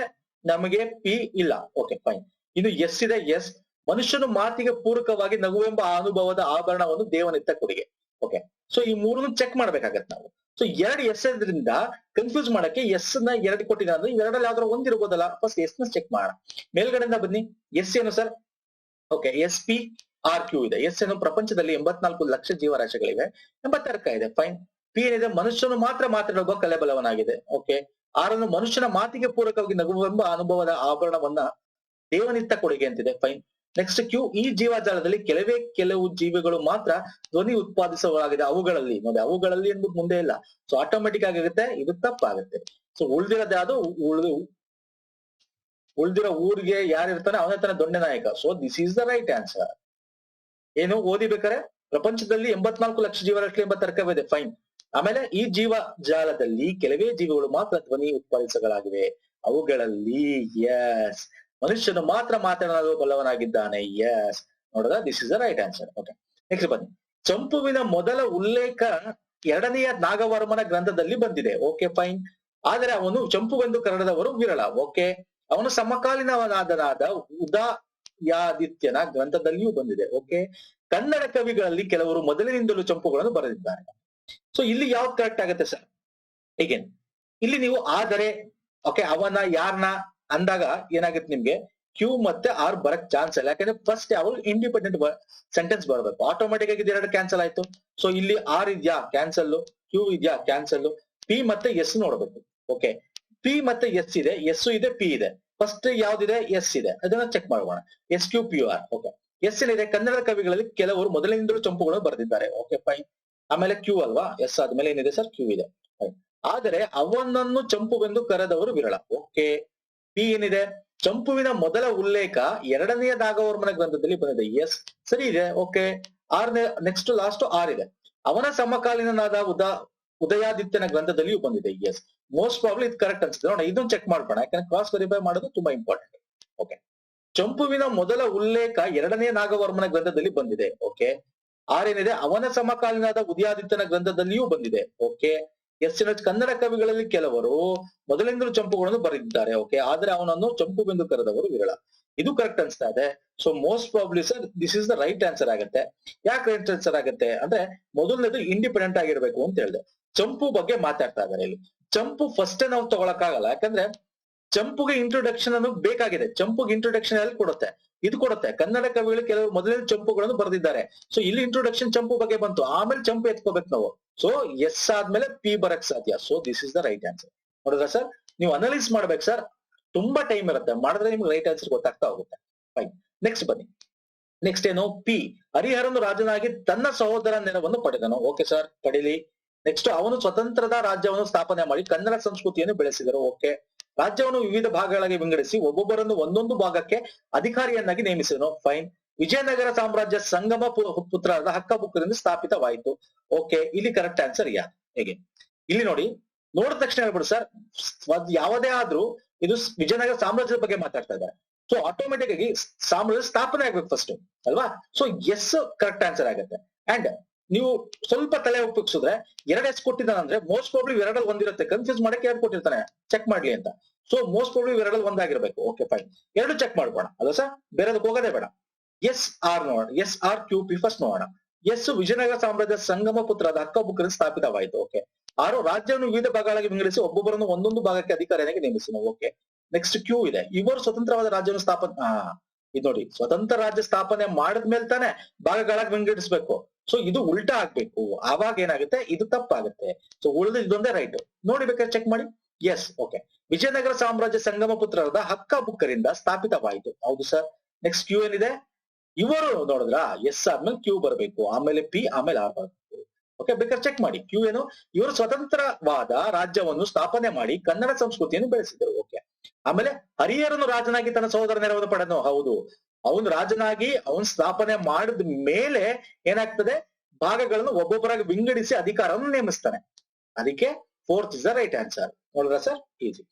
ನಮಗೆ ಪಿ ಇಲ್ಲ. Okay, fine. ಇನ್ನು ಎಸ್ ಇದೆ. ಎಸ್, ಮನುಷ್ಯನು ಮಾತಿಗೆ ಪೂರಕವಾಗಿ ನಗುವೆಂಬ ಅನುಭವದ ಆಭರಣವನ್ನು ದೇವನಿತ್ತ ಕೊಡುಗೆ. ಓಕೆ, ಸೊ ಈ ಮೂರನ್ನು ಚೆಕ್ ಮಾಡ್ಬೇಕಾಗತ್ತೆ ನಾವು. ಸೊ 2 ಎಸ್ ಇದ್ರಿಂದ ಕನ್ಫ್ಯೂಸ್ ಮಾಡಕ್ಕೆ ಎಸ್ ನ 2 ಕೊಟ್ಟಿದೆ ಅಂದ್ರೆ ಎರಡಲ್ಲಿ ಯಾವ್ದಾರ ಒಂದಿರ್ಬೋದಲ್ಲ. ಫಸ್ಟ್ ಎಸ್ ನ ಚೆಕ್ ಮಾಡೋಣ. ಮೇಲ್ಗಡೆಯಿಂದ ಬನ್ನಿ. ಎಸ್ ಏನು sir? Okay, S P R Q ಇದೆ. ಎಸ್ ಏನು, ಪ್ರಪಂಚದಲ್ಲಿ 84 ಲಕ್ಷ ಜೀವರಾಶಿಗಳಿವೆ ಎಂಬ ತರ್ಕ ಇದೆ. ಫೈನ್. ಪಿ ಏನಿದೆ, ಮನುಷ್ಯನು ಮಾತ್ರ ಮಾತನಾಡುವ ಕಲೆ ಬಲವನಾಗಿದೆ. ಓಕೆ, ಆರ್ ಅನ್ನು ಮನುಷ್ಯನ ಮಾತಿಗೆ ಪೂರಕವಾಗಿ ನಗುವೆಂಬ ಅನುಭವದ ಆಭರಣವನ್ನ ದೇವನಿತ್ತ ಕೊಡುಗೆ ಅಂತಿದೆ. ಫೈನ್. ನೆಕ್ಸ್ಟ್ ಕ್ಯೂ, ಈ ಜೀವಜಾಲದಲ್ಲಿ ಕೆಲವು ಜೀವಿಗಳು ಮಾತ್ರ ಧ್ವನಿ ಉತ್ಪಾದಿಸುವಾಗಿದೆ, ಅವುಗಳಲ್ಲಿ. ನೋಡಿ, ಅವುಗಳಲ್ಲಿ ಎಂಬುದು ಮುಂದೆ ಇಲ್ಲ. ಸೊ ಆಟೋಮೆಟಿಕ್ ಆಗಿರುತ್ತೆ, ಇದು ತಪ್ಪಾಗುತ್ತೆ. ಸೊ ಉಳ್ದಿರೋದು ಯಾವುದು? ಉಳ್ದಿರೋ ಊರಿಗೆ ಯಾರಿರ್ತಾನೆ ಅವನೇ ತಾನೆ ದೊಡ್ಡ ನಾಯಕ. So this is the right answer. ಏನು ಓದಿಬೇಕಾರೆ, ಪ್ರಪಂಚದಲ್ಲಿ 84 ಲಕ್ಷ ಜೀವರಾಶಿ ಎಂಬ ತರ್ಕವಿದೆ. ಫೈನ್. ಆಮೇಲೆ ಈ ಜೀವ ಜಾಲದಲ್ಲಿ ಕೆಲವೇ ಜೀವಿಗಳು ಮಾತ್ರ ಧ್ವನಿ ಉತ್ಪಾದಿಸಗಳಾಗಿವೆ, ಅವುಗಳಲ್ಲಿ. ಎಸ್, ಮನುಷ್ಯನು ಮಾತ್ರ ಮಾತನಾಡುವ ಬಲ್ಲವನಾಗಿದ್ದಾನೆ. ಎಸ್, ನೋಡಿದ, this is the right answer. Okay, next ಬನ್ನಿ. ಚಂಪುವಿನ ಮೊದಲ ಉಲ್ಲೇಖ 2ನೆಯ ನಾಗವರ್ಮನ ಗ್ರಂಥದಲ್ಲಿ ಬಂದಿದೆ. Okay, fine. ಆದರೆ ಅವನು ಚಂಪುವೆಂದು ಕರೆದವರು ವಿರಳ. ಓಕೆ, ಅವನು ಸಮಕಾಲೀನವಾದನಾದ ಉದಯಾದಿತ್ಯನ ಗ್ರಂಥದಲ್ಲಿಯೂ ಬಂದಿದೆ. ಓಕೆ, ಕನ್ನಡ ಕವಿಗಳಲ್ಲಿ ಕೆಲವರು ಮೊದಲಿನಿಂದಲೂ ಚಂಪುಗಳನ್ನು ಬರೆದಿದ್ದಾರೆ. ಸೊ ಇಲ್ಲಿ ಯಾವ್ದು ಕರೆಕ್ಟ್ ಆಗುತ್ತೆ ಸರ್? ಹೀಗೆ ಇಲ್ಲಿ ನೀವು ಆದರೆ, ಓಕೆ, ಅವನ ಯಾರನ್ನ ಅಂದಾಗ ಏನಾಗುತ್ತೆ, ನಿಮ್ಗೆ ಕ್ಯೂ ಮತ್ತೆ ಆರ್ ಬರಕ್ ಚಾನ್ಸ್ ಇಲ್ಲ. ಯಾಕಂದ್ರೆ ಫಸ್ಟ್ ಯಾವಾಗ ಇಂಡಿಪೆಂಡೆಂಟ್ ಸೆಂಟೆನ್ಸ್ ಬರಬೇಕು. ಆಟೋಮೆಟಿಕ್ ಆಗಿ ಇದೆರಡು ಕ್ಯಾನ್ಸಲ್ ಆಯ್ತು. ಸೊ ಇಲ್ಲಿ ಆರ್ ಇದ್ಯಾ, ಕ್ಯಾನ್ಸಲ್. ಕ್ಯೂ ಇದ್ಯಾ, ಕ್ಯಾನ್ಸಲ್. ಪಿ ಮತ್ತೆ ಎಸ್ ನೋಡ್ಬೇಕು. ಓಕೆ, ಪಿ ಮತ್ತೆ ಎಸ್ ಇದೆ, ಎಸ್ ಇದೆ, ಪಿ ಇದೆ. ಫಸ್ಟ್ ಯಾವ್ದಿದೆ? ಎಸ್ ಇದೆ. ಅದನ್ನ ಚೆಕ್ ಮಾಡೋಣ. S Q P R. Okay, S ಏನಿದೆ, ಕನ್ನಡ ಕವಿಗಳಲ್ಲಿ ಕೆಲವರು ಮೊದಲಿನಿಂದಲೂ ಚಂಪುಗಳನ್ನು ಬರೆದಿದ್ದಾರೆ. Okay, fine. ಆಮೇಲೆ ಕ್ಯೂ ಅಲ್ವಾ, ಎಸ್ ಆದ್ಮೇಲೆ ಏನಿದೆ ಸರ್? ಕ್ಯೂ ಇದೆ. ಆದರೆ ಅವನನ್ನು ಚಂಪುವೆಂದು ಕರೆದವರು ವಿರಳ. ಓಕೆ, ಪಿ ಏನಿದೆ? ಚಂಪುವಿನ ಮೊದಲ ಉಲ್ಲೇಖ ಎರಡನೆಯ ನಾಗವರ್ಮನ ಗ್ರಂಥದಲ್ಲಿ ಬಂದಿದೆ. ಎಸ್, ಸರಿ ಇದೆ. ಓಕೆ, ನೆಕ್ಸ್ಟ್ ಲಾಸ್ಟ್ ಆರ್ ಇದೆ. ಅವನ ಸಮಕಾಲೀನನಾದ ಉದಯಾದಿತ್ಯನ ಗ್ರಂಥದಲ್ಲಿಯೂ ಬಂದಿದೆ. ಎಸ್, ಮೋಸ್ಟ್ ಪ್ರಾಬ್ಲಿ ಇದು ಕರೆಕ್ಟ್ ಅನ್ಸುತ್ತೆ. ನೋಡ, ಇದನ್ನ ಚೆಕ್ ಮಾಡ್ಬೋಣ, ಯಾಕಂದ್ರೆ ಕ್ರಾಸ್ ವೆರಿಫೈ ಮಾಡೋದು ತುಂಬಾ ಇಂಪಾರ್ಟೆಂಟ್. ಓಕೆ, ಚಂಪುವಿನ ಮೊದಲ ಉಲ್ಲೇಖ ಎರಡನೇ ನಾಗವರ್ಮನ ಗ್ರಂಥದಲ್ಲಿ ಬಂದಿದೆ. ಓಕೆ, ಆರ್ ಏನಿದೆ, ಅವನ ಸಮಕಾಲೀನಾದ ಉದಯಾದಿತ್ಯನ ಗ್ರಂಥದಲ್ಲಿಯೂ ಬಂದಿದೆ. ಓಕೆ, ಎಸ್, ಕನ್ನಡ ಕವಿಗಳಲ್ಲಿ ಕೆಲವರು ಮೊದಲಿಂದಲೂ ಚಂಪುಗಳನ್ನು ಬರೆದಿದ್ದಾರೆ. ಓಕೆ, ಆದ್ರೆ ಅವನನ್ನು ಚಂಪುವೆಂದು ಕರೆದವರು ವಿರಳ. ಇದು ಕರೆಕ್ಟ್ ಅನ್ಸ್ತಾ ಇದೆ. So most probably sir this is the right answer ಆಗುತ್ತೆ. ಯಾಕೆ ರೈಟ್ ಆನ್ಸರ್ ಆಗುತ್ತೆ ಅಂದ್ರೆ, ಮೊದಲನೇದು ಇಂಡಿಪೆಂಡೆಂಟ್ ಆಗಿರ್ಬೇಕು ಅಂತ ಹೇಳಿದೆ. ಚಂಪು ಬಗ್ಗೆ ಮಾತಾಡ್ತಾ ಇದ್ದಾರೆ ಇಲ್ಲಿ. ಚಂಪು ಫಸ್ಟ್ ನಾವು ತಗೊಳಕ್ಕಾಗಲ್ಲ, ಯಾಕಂದ್ರೆ ಚಂಪುಗೆ ಇಂಟ್ರೊಡಕ್ಷನ್ ಅನ್ನು ಬೇಕಾಗಿದೆ. ಚಂಪುಗೆ ಇಂಟ್ರೊಡಕ್ಷನ್ ಎಲ್ಲಿ ಕೊಡುತ್ತೆ? ಇದು ಕೊಡುತ್ತೆ. ಕನ್ನಡ ಕವಿಗಳು ಕೆಲವರು ಮೊದಲನೇ ಚಂಪುಗಳನ್ನು ಬರೆದಿದ್ದಾರೆ. ಸೊ ಇಲ್ಲಿ ಇಂಟ್ರೊಡಕ್ಷನ್ ಚಂಪು ಬಗ್ಗೆ ಬಂತು, ಆಮೇಲೆ ಚಂಪು ಎತ್ಕೋಬೇಕು ನಾವು. ಸೊ ಎಸ್ ಆದ್ಮೇಲೆ ಪಿ ಬರಕ್ ಸಾಧ್ಯ. So this is the right answer. ನೋಡಿದ್ರ ಸರ್, ನೀವು ಅನಲೈಸ್ ಮಾಡ್ಬೇಕು ಸರ್, ತುಂಬಾ ಟೈಮ್ ಇರುತ್ತೆ, ಮಾಡಿದ್ರೆ ನಿಮ್ಗೆ ರೈಟ್ ಆನ್ಸರ್ ಗೊತ್ತಾಗ್ತಾ ಹೋಗುತ್ತೆ. ಫೈನ್, ನೆಕ್ಸ್ಟ್ ಬನ್ನಿ. ನೆಕ್ಸ್ಟ್ ಏನು? ಪಿ, ಹರಿಹರನು ರಾಜನಾಗಿ ತನ್ನ ಸಹೋದರ ನೆರವನ್ನು ಪಡೆದನು. Okay sir, ಪಡೀಲಿ. ನೆಕ್ಸ್ಟ್, ಅವನು ಸ್ವತಂತ್ರದ ರಾಜ್ಯವನ್ನು ಸ್ಥಾಪನೆ ಮಾಡಿ ಕನ್ನಡ ಸಂಸ್ಕೃತಿಯನ್ನು ಬೆಳೆಸಿದರು. ಓಕೆ, ರಾಜ್ಯವನ್ನು ವಿವಿಧ ಭಾಗಗಳಾಗಿ ವಿಂಗಡಿಸಿ ಒಬ್ಬೊಬ್ಬರನ್ನು ಒಂದೊಂದು ಭಾಗಕ್ಕೆ ಅಧಿಕಾರಿಯನ್ನಾಗಿ ನೇಮಿಸಿದನು. ಫೈನ್. ವಿಜಯನಗರ ಸಾಮ್ರಾಜ್ಯ ಸಂಗಮ ಪುತ್ರರಾದ ಹಕ್ಕಬುಕ್ಕರಿಂದ ಸ್ಥಾಪಿತವಾಯಿತು. ಓಕೆ, ಇಲ್ಲಿ ಕರೆಕ್ಟ್ ಆನ್ಸರ್ ಯಾರು? ಹೇಗೆ? ಇಲ್ಲಿ ನೋಡಿ, ನೋಡಿದ ತಕ್ಷಣ ಹೇಳ್ಬಿಡು ಸರ್, ಯಾವುದೇ ಆದ್ರೂ ಇದು ವಿಜಯನಗರ ಸಾಮ್ರಾಜ್ಯದ ಬಗ್ಗೆ ಮಾತಾಡ್ತಾ ಇದ್ದಾರೆ. ಸೊ ಆಟೋಮೆಟಿಕ್ ಆಗಿ ಸಾಮ್ರಾಜ್ಯ ಸ್ಥಾಪನೆ ಆಗ್ಬೇಕು ಫಸ್ಟ್ ಅಲ್ವಾ? ಸೊ ಎಸ್ ಕರೆಕ್ಟ್ ಆನ್ಸರ್ ಆಗುತ್ತೆ. ಅಂಡ್ ನೀವು ಸ್ವಲ್ಪ ತಲೆ ಉಪಯೋಗಿಸಿದ್ರೆ ಎರಡು ಎಸ್ ಕೊಟ್ಟಿದ್ದಾನಂದ್ರೆ ಮೋಸ್ಟ್ ಪ್ರಾಬ್ಲಿ ಎರಡಲ್ಲಿ ಒಂದಿರುತ್ತೆ. ಕನ್ಫ್ಯೂಸ್ ಮಾಡಕ್ಕೆ ಎರಡು ಕೊಟ್ಟಿರ್ತಾನೆ, ಚೆಕ್ ಮಾಡ್ಲಿ ಅಂತ. ಸೊ ಮೋಸ್ಟ್ ಪ್ರಾಬ್ಲಿ ಎರಡಲ್ಲಿ ಒಂದಾಗಿರ್ಬೇಕು. ಓಕೆ ಫೈನ್, ಎರಡು ಚೆಕ್ ಮಾಡ್ಬೋಣ ಅಲ್ಲ ಸರ್, ಬೇರೆದಕ್ಕೆ ಹೋಗೋದೇ ಬೇಡ. ಎಸ್ ಆರ್ ನೋಡೋಣ, S R Q P first ನೋಡೋಣ. ಎಸ್, ವಿಜಯನಗರ ಸಾಮ್ರಾಜ್ಯ ಸಂಗಮ ಪುತ್ರರಾದ ಹಕ್ಕಬುಕ್ಕರಿಂದ ಸ್ಥಾಪಿತವಾಯಿತು. ಓಕೆ, ಆರು, ರಾಜ್ಯವನ್ನು ವಿವಿಧ ಭಾಗಗಳಾಗಿ ವಿಂಗಡಿಸಿ ಒಬ್ಬೊಬ್ಬರನ್ನು ಒಂದೊಂದು ಭಾಗಕ್ಕೆ ಅಧಿಕಾರಿಯಾಗಿ ನೇಮಿಸಿದ. ಓಕೆ, ನೆಕ್ಸ್ಟ್ ಕ್ಯೂ ಇದೆ, ಇವರು ಸ್ವತಂತ್ರವಾದ ರಾಜ್ಯವನ್ನು ಸ್ಥಾಪನೆ, ಇದು ನೋಡಿ, ಸ್ವತಂತ್ರ ರಾಜ್ಯ ಸ್ಥಾಪನೆ ಮಾಡಿದ್ಮೇಲೆ ತಾನೆ ಭಾಗಗಳಾಗಿ ವಿಂಗಡಿಸ್ಬೇಕು. ಸೊ ಇದು ಉಲ್ಟಾ ಆಗ್ಬೇಕು, ಆವಾಗ ಏನಾಗುತ್ತೆ, ಇದು ತಪ್ಪಾಗುತ್ತೆ. ಸೊ ಉಳಿದ ಇದೊಂದೇ ರೈಟ್. ನೋಡಿ ಬೇಕಾದ್ರೆ ಚೆಕ್ ಮಾಡಿ. ಎಸ್, ಓಕೆ, ವಿಜಯನಗರ ಸಾಮ್ರಾಜ್ಯ ಸಂಗಮ ಪುತ್ರರಾದ ಹಕ್ಕಬುಕ್ಕರಿಂದ ಸ್ಥಾಪಿತವಾಯಿತು. ಹೌದು ಸರ್. ನೆಕ್ಸ್ಟ್ ಕ್ಯೂ ಏನಿದೆ, ಇವರು ನೋಡಿದ್ರ, ಎಸ್ ಆದ್ಮೇಲೆ ಕ್ಯೂ ಬರಬೇಕು, ಆಮೇಲೆ ಪಿ, ಆಮೇಲೆ ಆರ್ ಬರಬೇಕು. ಓಕೆ, ಬೇಕಾದ್ರೆ ಚೆಕ್ ಮಾಡಿ. ಕ್ಯೂ ಏನು, ಇವರು ಸ್ವತಂತ್ರವಾದ ರಾಜ್ಯವನ್ನು ಸ್ಥಾಪನೆ ಮಾಡಿ ಕನ್ನಡ ಸಂಸ್ಕೃತಿಯನ್ನು ಬೆಳೆಸಿದರು. ಓಕೆ, ಆಮೇಲೆ ಹರಿಹರನು ರಾಜನಾಗಿ ತನ್ನ ಸಹೋದರ ನೆರವನ್ನು ಪಡೆದನು. ಹೌದು, ಅವನು ರಾಜನಾಗಿ ಅವನ್ ಸ್ಥಾಪನೆ ಮಾಡಿದ ಮೇಲೆ ಏನಾಗ್ತದೆ, ಭಾಗಗಳನ್ನು ಒಬ್ಬೊಬ್ಬರಾಗಿ ವಿಂಗಡಿಸಿ ಅಧಿಕಾರವನ್ನು ನೇಮಿಸ್ತಾನೆ. ಅದಕ್ಕೆ fourth is the right answer. ನೋಡಿದ್ರ ಸರ್, ಈಸಿ.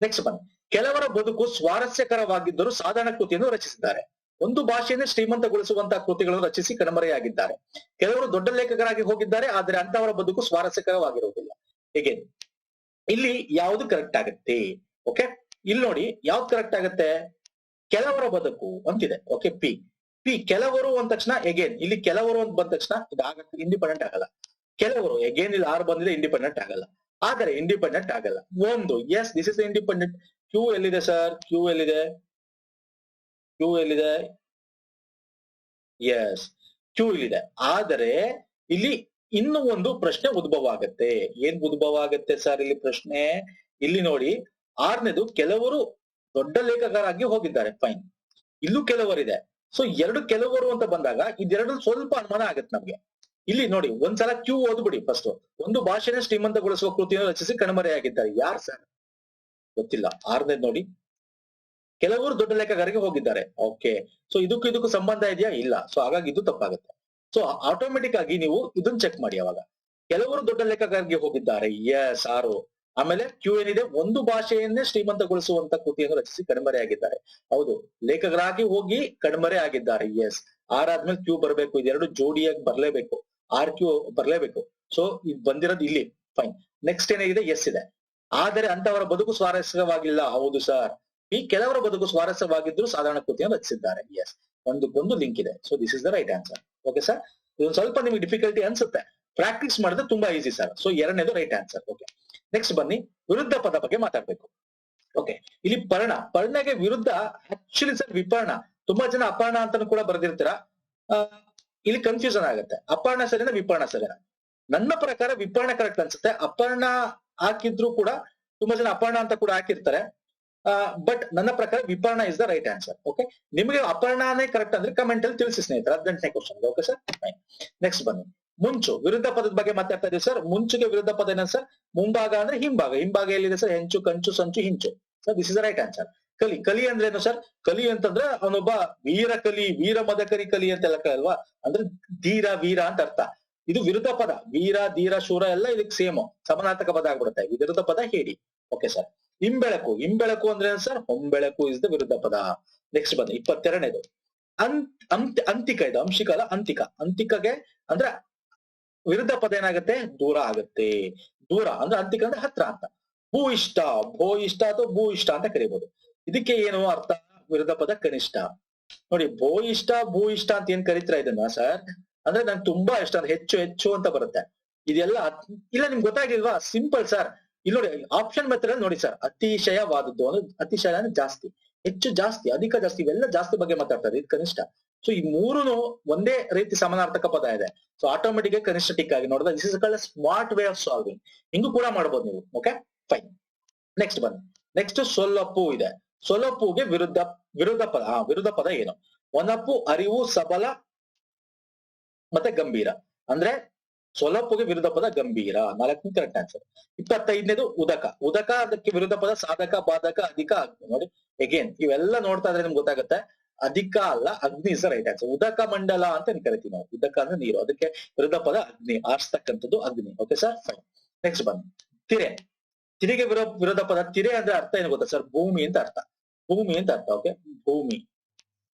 ನೆಕ್ಸ್ಟ್ ಬನ್ನಿ. ಕೆಲವರ ಬದುಕು ಸ್ವಾರಸ್ಯಕರವಾಗಿದ್ದರೂ ಸಾಧಾರಣ ಕೃತಿಯನ್ನು ರಚಿಸಿದ್ದಾರೆ. ಒಂದು ಭಾಷೆಯನ್ನು ಶ್ರೀಮಂತಗೊಳಿಸುವಂತಹ ಕೃತಿಗಳನ್ನು ರಚಿಸಿ ಕಣ್ಮರೆಯಾಗಿದ್ದಾರೆ. ಕೆಲವರು ದೊಡ್ಡ ಲೇಖಕರಾಗಿ ಹೋಗಿದ್ದಾರೆ, ಆದರೆ ಅಂತವರ ಬದುಕು ಸ್ವಾರಸ್ಯಕರವಾಗಿರುವುದಿಲ್ಲ. ಹೇಗೆ? ಇಲ್ಲಿ ಯಾವುದು ಕರೆಕ್ಟ್ ಆಗುತ್ತೆ? ಓಕೆ, ಇಲ್ಲಿ ನೋಡಿ ಯಾವ್ದು ಕರೆಕ್ಟ್ ಆಗುತ್ತೆ. ಕೆಲವರ ಬದುಕು ಅಂತಿದೆ. ಓಕೆ, ಪಿ ಪಿ ಕೆಲವರು ಅಂದ ತಕ್ಷಣ ಎಗೇನ್, ಇಲ್ಲಿ ಕೆಲವರು ಅಂತ ಬಂದ ತಕ್ಷಣ ಇದು ಆಗಕ್ಕೆ ಇಂಡಿಪೆಂಡೆಂಟ್ ಆಗಲ್ಲ. ಕೆಲವರು ಎಗೇನ್ ಇಲ್ಲಿ ಆರ್ ಬಂದಿದೆ, ಇಂಡಿಪೆಂಡೆಂಟ್ ಆಗಲ್ಲ. ಆದರೆ ಇಂಡಿಪೆಂಡೆಂಟ್ ಆಗಲ್ಲ. ಒಂದು, S this is independent. Q ಎಲ್ಲಿದೆ ಸರ್? ಕ್ಯೂ ಎಲ್ಲಿದೆ? ಕ್ಯೂ ಎಲ್ಲಿದೆ? ಎಸ್, ಕ್ಯೂ ಇಲ್ಲಿದೆ. ಆದರೆ ಇಲ್ಲಿ ಇನ್ನು ಒಂದು ಪ್ರಶ್ನೆ ಉದ್ಭವ ಆಗತ್ತೆ. ಏನ್ ಉದ್ಭವ ಆಗತ್ತೆ ಸರ್ ಇಲ್ಲಿ ಪ್ರಶ್ನೆ? ಇಲ್ಲಿ ನೋಡಿ, ಆರನೇದು, ಕೆಲವರು ದೊಡ್ಡ ಲೇಖಕರಾಗಿ ಹೋಗಿದ್ದಾರೆ. ಫೈನ್, ಇಲ್ಲೂ ಕೆಲವರಿದೆ. ಸೊ ಎರಡು ಕೆಲವರು ಅಂತ ಬಂದಾಗ ಇದೆರಡು ಸ್ವಲ್ಪ ಅನುಮಾನ ಆಗತ್ತೆ ನಮ್ಗೆ. ಇಲ್ಲಿ ನೋಡಿ, ಒಂದ್ಸಲ ಕ್ಯೂ ಓದ್ಬಿಡಿ ಫಸ್ಟ್. ಒಂದು ಭಾಷೆನ ಶ್ರೀಮಂತಗೊಳಿಸುವ ಕೃತಿಯನ್ನು ರಚಿಸಿ ಕಣ್ಮರೆಯಾಗಿದ್ದಾರೆ. ಯಾರು ಸರ್? ಗೊತ್ತಿಲ್ಲ. ಆರನೇದು ನೋಡಿ, ಕೆಲವರು ದೊಡ್ಡ ಲೇಖಕರಿಗೆ ಹೋಗಿದ್ದಾರೆ. ಓಕೆ, ಸೊ ಇದಕ್ಕೂ ಸಂಬಂಧ ಇದೆಯಾ? ಇಲ್ಲ. ಸೊ ಹಾಗಾಗಿ ಇದು ತಪ್ಪಾಗುತ್ತೆ. ಸೊ ಆಟೋಮೆಟಿಕ್ ಆಗಿ ನೀವು ಇದನ್ನ ಚೆಕ್ ಮಾಡಿ. ಅವಾಗ ಕೆಲವರು ದೊಡ್ಡ ಲೇಖಕರಿಗೆ ಹೋಗಿದ್ದಾರೆ. ಎಸ್, ಆರು. ಆಮೇಲೆ ಕ್ಯೂ ಏನಿದೆ, ಒಂದು ಭಾಷೆಯನ್ನೇ ಶ್ರೀಮಂತಗೊಳಿಸುವಂತ ಕೃತಿಯನ್ನು ರಚಿಸಿ ಕಣ್ಮರೆಯಾಗಿದ್ದಾರೆ. ಹೌದು, ಲೇಖಕರಾಗಿ ಹೋಗಿ ಕಣ್ಮರೆ ಆಗಿದ್ದಾರೆ. ಎಸ್, ಆರ್ ಆದ್ಮೇಲೆ ಕ್ಯೂ ಬರಬೇಕು. ಇದೆರಡು ಜೋಡಿಯಾಗಿ ಬರ್ಲೇಬೇಕು, ಆರ್ ಕ್ಯೂ ಬರ್ಲೇಬೇಕು. ಸೊ ಇದು ಬಂದಿರೋದು ಇಲ್ಲಿ. ಫೈನ್. ನೆಕ್ಸ್ಟ್ ಏನಾಗಿದೆ, ಎಸ್ ಇದೆ. ಆದರೆ ಅಂತವರ ಬದುಕು ಸ್ವಾರಸ್ಯವಾಗಿಲ್ಲ. ಹೌದು ಸರ್. ಈ ಕೆಲವರ ಬದುಕು ಸ್ವಾರಸ್ಯವಾಗಿದ್ರು ಸಾಧಾರಣ ಕೃತಿಯನ್ನು ರಚಿಸಿದ್ದಾರೆ. ಎಸ್, ಒಂದಕ್ಕೊಂದು ಲಿಂಕ್ ಇದೆ. So this is the right answer. Okay sir, ಇದೊಂದು ಸ್ವಲ್ಪ ನಿಮಗೆ ಡಿಫಿಕಲ್ಟಿ ಅನ್ಸುತ್ತೆ, ಪ್ರಾಕ್ಟೀಸ್ ಮಾಡಿದ್ರೆ ತುಂಬಾ ಈಸಿ ಸರ್. ಸೊ ಎರಡನೇದು ರೈಟ್ ಆನ್ಸರ್. ಓಕೆ, ನೆಕ್ಸ್ಟ್ ಬನ್ನಿ. ವಿರುದ್ಧ ಪದ ಬಗ್ಗೆ ಮಾತಾಡ್ಬೇಕು. ಓಕೆ, ಇಲ್ಲಿ ಪರ್ಣಗೆ ವಿರುದ್ಧ ಆಕ್ಚುಲಿ ಸರ್ ವಿಪರ್ಣ. ತುಂಬಾ ಜನ ಅಪರ್ಣ ಅಂತಾನು ಕೂಡ ಬರ್ದಿರ್ತೀರಾ. ಇಲ್ಲಿ ಕನ್ಫ್ಯೂಷನ್ ಆಗುತ್ತೆ. ಅಪರ್ಣ ಸರಿನಾ, ವಿಪರ್ಣ ಸರಿನಾ? ನನ್ನ ಪ್ರಕಾರ ವಿಪರ್ಣ ಕರೆಕ್ಟ್ ಅನ್ಸುತ್ತೆ. ಅಪರ್ಣ ಹಾಕಿದ್ರು ಕೂಡ ತುಂಬಾ ಜನ ಅಪರ್ಣ ಅಂತ ಕೂಡ ಹಾಕಿರ್ತಾರೆ. ಬಟ್ ನನ್ನ ಪ್ರಕಾರ ವಿಪರ್ಣ is the right answer. Okay, ನಿಮಗೆ ಅಪರ್ಣನೇ ಕರೆಕ್ಟ್ ಅಂದ್ರೆ ಕಮೆಂಟ್ ಅಲ್ಲಿ ತಿಳಿಸಿ ಸ್ನೇಹಿತರೆ. 18ನೇ ಕ್ವಶನ್. ಓಕೆ ಸರ್, ನೆಕ್ಸ್ಟ್ ಬನ್ನಿ. ಮುಂಚು, ವಿರುದ್ಧ ಪದದ ಬಗ್ಗೆ ಮಾತಾಡ್ತಾ ಇದೀವಿ ಸರ್. ಮುಂಚುಗೆ ವಿರುದ್ಧ ಪದ ಏನ ಸರ್? ಮುಂಭಾಗ ಅಂದ್ರೆ ಹಿಂಭಾಗ. ಹಿಂಭಾಗ ಎಲ್ಲಿದೆ ಸರ್? ಹೆಂಚು, ಕಂಚು, ಸಂಚು, ಹಿಂಚು. Sir this is the right answer. ಕಲಿ ಕಲಿ ಅಂದ್ರೆ ಏನು ಸರ್? ಕಲಿ ಅಂತಂದ್ರೆ ಅವನೊಬ್ಬ ವೀರ ಕಲಿ, ವೀರ ಮದಕರಿ ಕಲಿ ಅಂತೆಲ್ಲ ಅಲ್ವಾ? ಅಂದ್ರೆ ಧೀರ ವೀರ ಅಂತ ಅರ್ಥ. ಇದು ವಿರುದ್ಧ ಪದ. ವೀರ ಧೀರ ಶೂರ ಎಲ್ಲ ಇದಕ್ಕೆ ಸೇಮ್ ಸಮಾನಾರ್ಥಕ ಪದ ಆಗ್ಬಿಡುತ್ತೆ. ವಿರುದ್ಧ ಪದ ಹೇಳಿ. Okay sir. ಹಿಂಬೆಳಕು, ಹಿಂಬೆಳಕು ಅಂದ್ರೆ ಏನು ಸರ್? ಹೊಂಬೆಳಕು ಇಸ್ ದ ವಿರುದ್ಧ ಪದ. ನೆಕ್ಸ್ಟ್ ಬನ್ನಿ 22ನೇದು ಅಂತಿಕ. ಇದು ಅಂಶಿಕ ಅಲ್ಲ, ಅಂತಿಕ. ಅಂತಿಕಗೆ ಅಂದ್ರೆ ವಿರುದ್ಧ ಪದ ಏನಾಗುತ್ತೆ? ದೂರ ಆಗುತ್ತೆ. ದೂರ ಅಂದ್ರೆ ಅಂತಿಕ ಅಂದ್ರೆ ಹತ್ರ ಅಂತ. ಭೂ ಇಷ್ಟ, ಭೋ ಇಷ್ಟ ಅಥವಾ ಭೂ ಇಷ್ಟ ಅಂತ ಕರಿಬಹುದು. ಇದಕ್ಕೆ ಏನು ಅರ್ಥ? ವಿರುದ್ಧ ಪದ ಕನಿಷ್ಠ. ನೋಡಿ, ಭೋ ಇಷ್ಟ ಭೂ ಇಷ್ಟ ಅಂತ ಏನ್ ಕರಿತೀರಾ ಇದನ್ನ ಸರ್? ಅಂದ್ರೆ ನಂಗೆ ತುಂಬಾ ಇಷ್ಟ ಅಂದ್ರೆ ಹೆಚ್ಚು ಹೆಚ್ಚು ಅಂತ ಬರುತ್ತೆ. ಇದೆಲ್ಲ ಇಲ್ಲ, ನಿಮ್ಗೆ ಗೊತ್ತಾಗಿಲ್ವಾ? Simple sir. ಇಲ್ಲಿ ನೋಡಿ, ಆಪ್ಷನ್ ಮೆಥಡ್ ನೋಡಿ ಸರ್. ಅತಿಶಯವಾದದ್ದು ಅಂದ್ರೆ ಅತಿಶಯ ಅಂದ್ರೆ ಜಾಸ್ತಿ, ಹೆಚ್ಚು ಜಾಸ್ತಿ, ಅಧಿಕ ಜಾಸ್ತಿ, ಇವೆಲ್ಲ ಜಾಸ್ತಿ ಬಗ್ಗೆ ಮಾತಾಡ್ತಾರೆ. ಇದು ಕನಿಷ್ಠ. ಸೊ ಈ ಮೂರುನು ಒಂದೇ ರೀತಿ ಸಮಾನಾರ್ಥಕ ಪದ ಇದೆ. ಸೊ ಆಟೋಮೆಟಿಕ್ ಕನಿಷ್ಠ ಟಿಕ್ ಆಗಿ ನೋಡಿದ್ರೆ this is called smart way of solving. ಹಿಂಗೂ ಕೂಡ ಮಾಡ್ಬೋದು ನೀವು. Okay fine. ನೆಕ್ಸ್ಟ್ ಬನ್ನಿ. ನೆಕ್ಸ್ಟ್ ಸೊಲ್ಲಪ್ಪು ಇದೆ. ಸೊಲಪ್ಪುಗೆ ವಿರುದ್ಧ ಪದ. ವಿರುದ್ಧ ಪದ ಏನು? ಒನಪ್ಪು, ಅರಿವು, ಸಬಲ ಮತ್ತೆ ಗಂಭೀರ. ಅಂದ್ರೆ ಸೊಲಪ್ಪುಗೆ ವಿರುದ್ಧ ಪದ ಗಂಭೀರ. 4ನೇ ಕರೆಕ್ಟ್ ಆನ್ಸರ್. 25ನೇದು ಉದಕ. ಉದಕ ಅದಕ್ಕೆ ವಿರುದ್ಧ ಪದ ಸಾಧಕ, ಬಾಧಕ, ಅಧಿಕ, ಅಗ್ನಿ. ನೋಡಿ ಅಗೇನ್ ಇವೆಲ್ಲ ನೋಡ್ತಾ ಇದ್ರೆ ನಿಮ್ಗೆ ಗೊತ್ತಾಗುತ್ತೆ. ಅಧಿಕ ಅಲ್ಲ, ಅಗ್ನಿ ಇಸ್ ರೈಟ್ ಆನ್ಸರ್. ಉದಕ ಮಂಡಲ ಅಂತ ಕರಿತೀವಿ ನಾವು. ಉದಕ ಅಂದ್ರೆ ನೀರು, ಅದಕ್ಕೆ ವಿರುದ್ಧ ಪದ ಅಗ್ನಿ. ಆರಿಸ್ತಕ್ಕಂಥದ್ದು ಅಗ್ನಿ. Okay sir fine. ನೆಕ್ಸ್ಟ್ ಬನ್ನಿ. ತಿರೆ. ತಿರೆಗೆ ವಿರೋಧ ಪದ. ತಿರೆ ಅಂದ್ರೆ ಅರ್ಥ ಏನು ಗೊತ್ತಾ ಸರ್? ಭೂಮಿ ಅಂತ ಅರ್ಥ. ಭೂಮಿ ಅಂತ ಅರ್ಥ. ಓಕೆ, ಭೂಮಿ.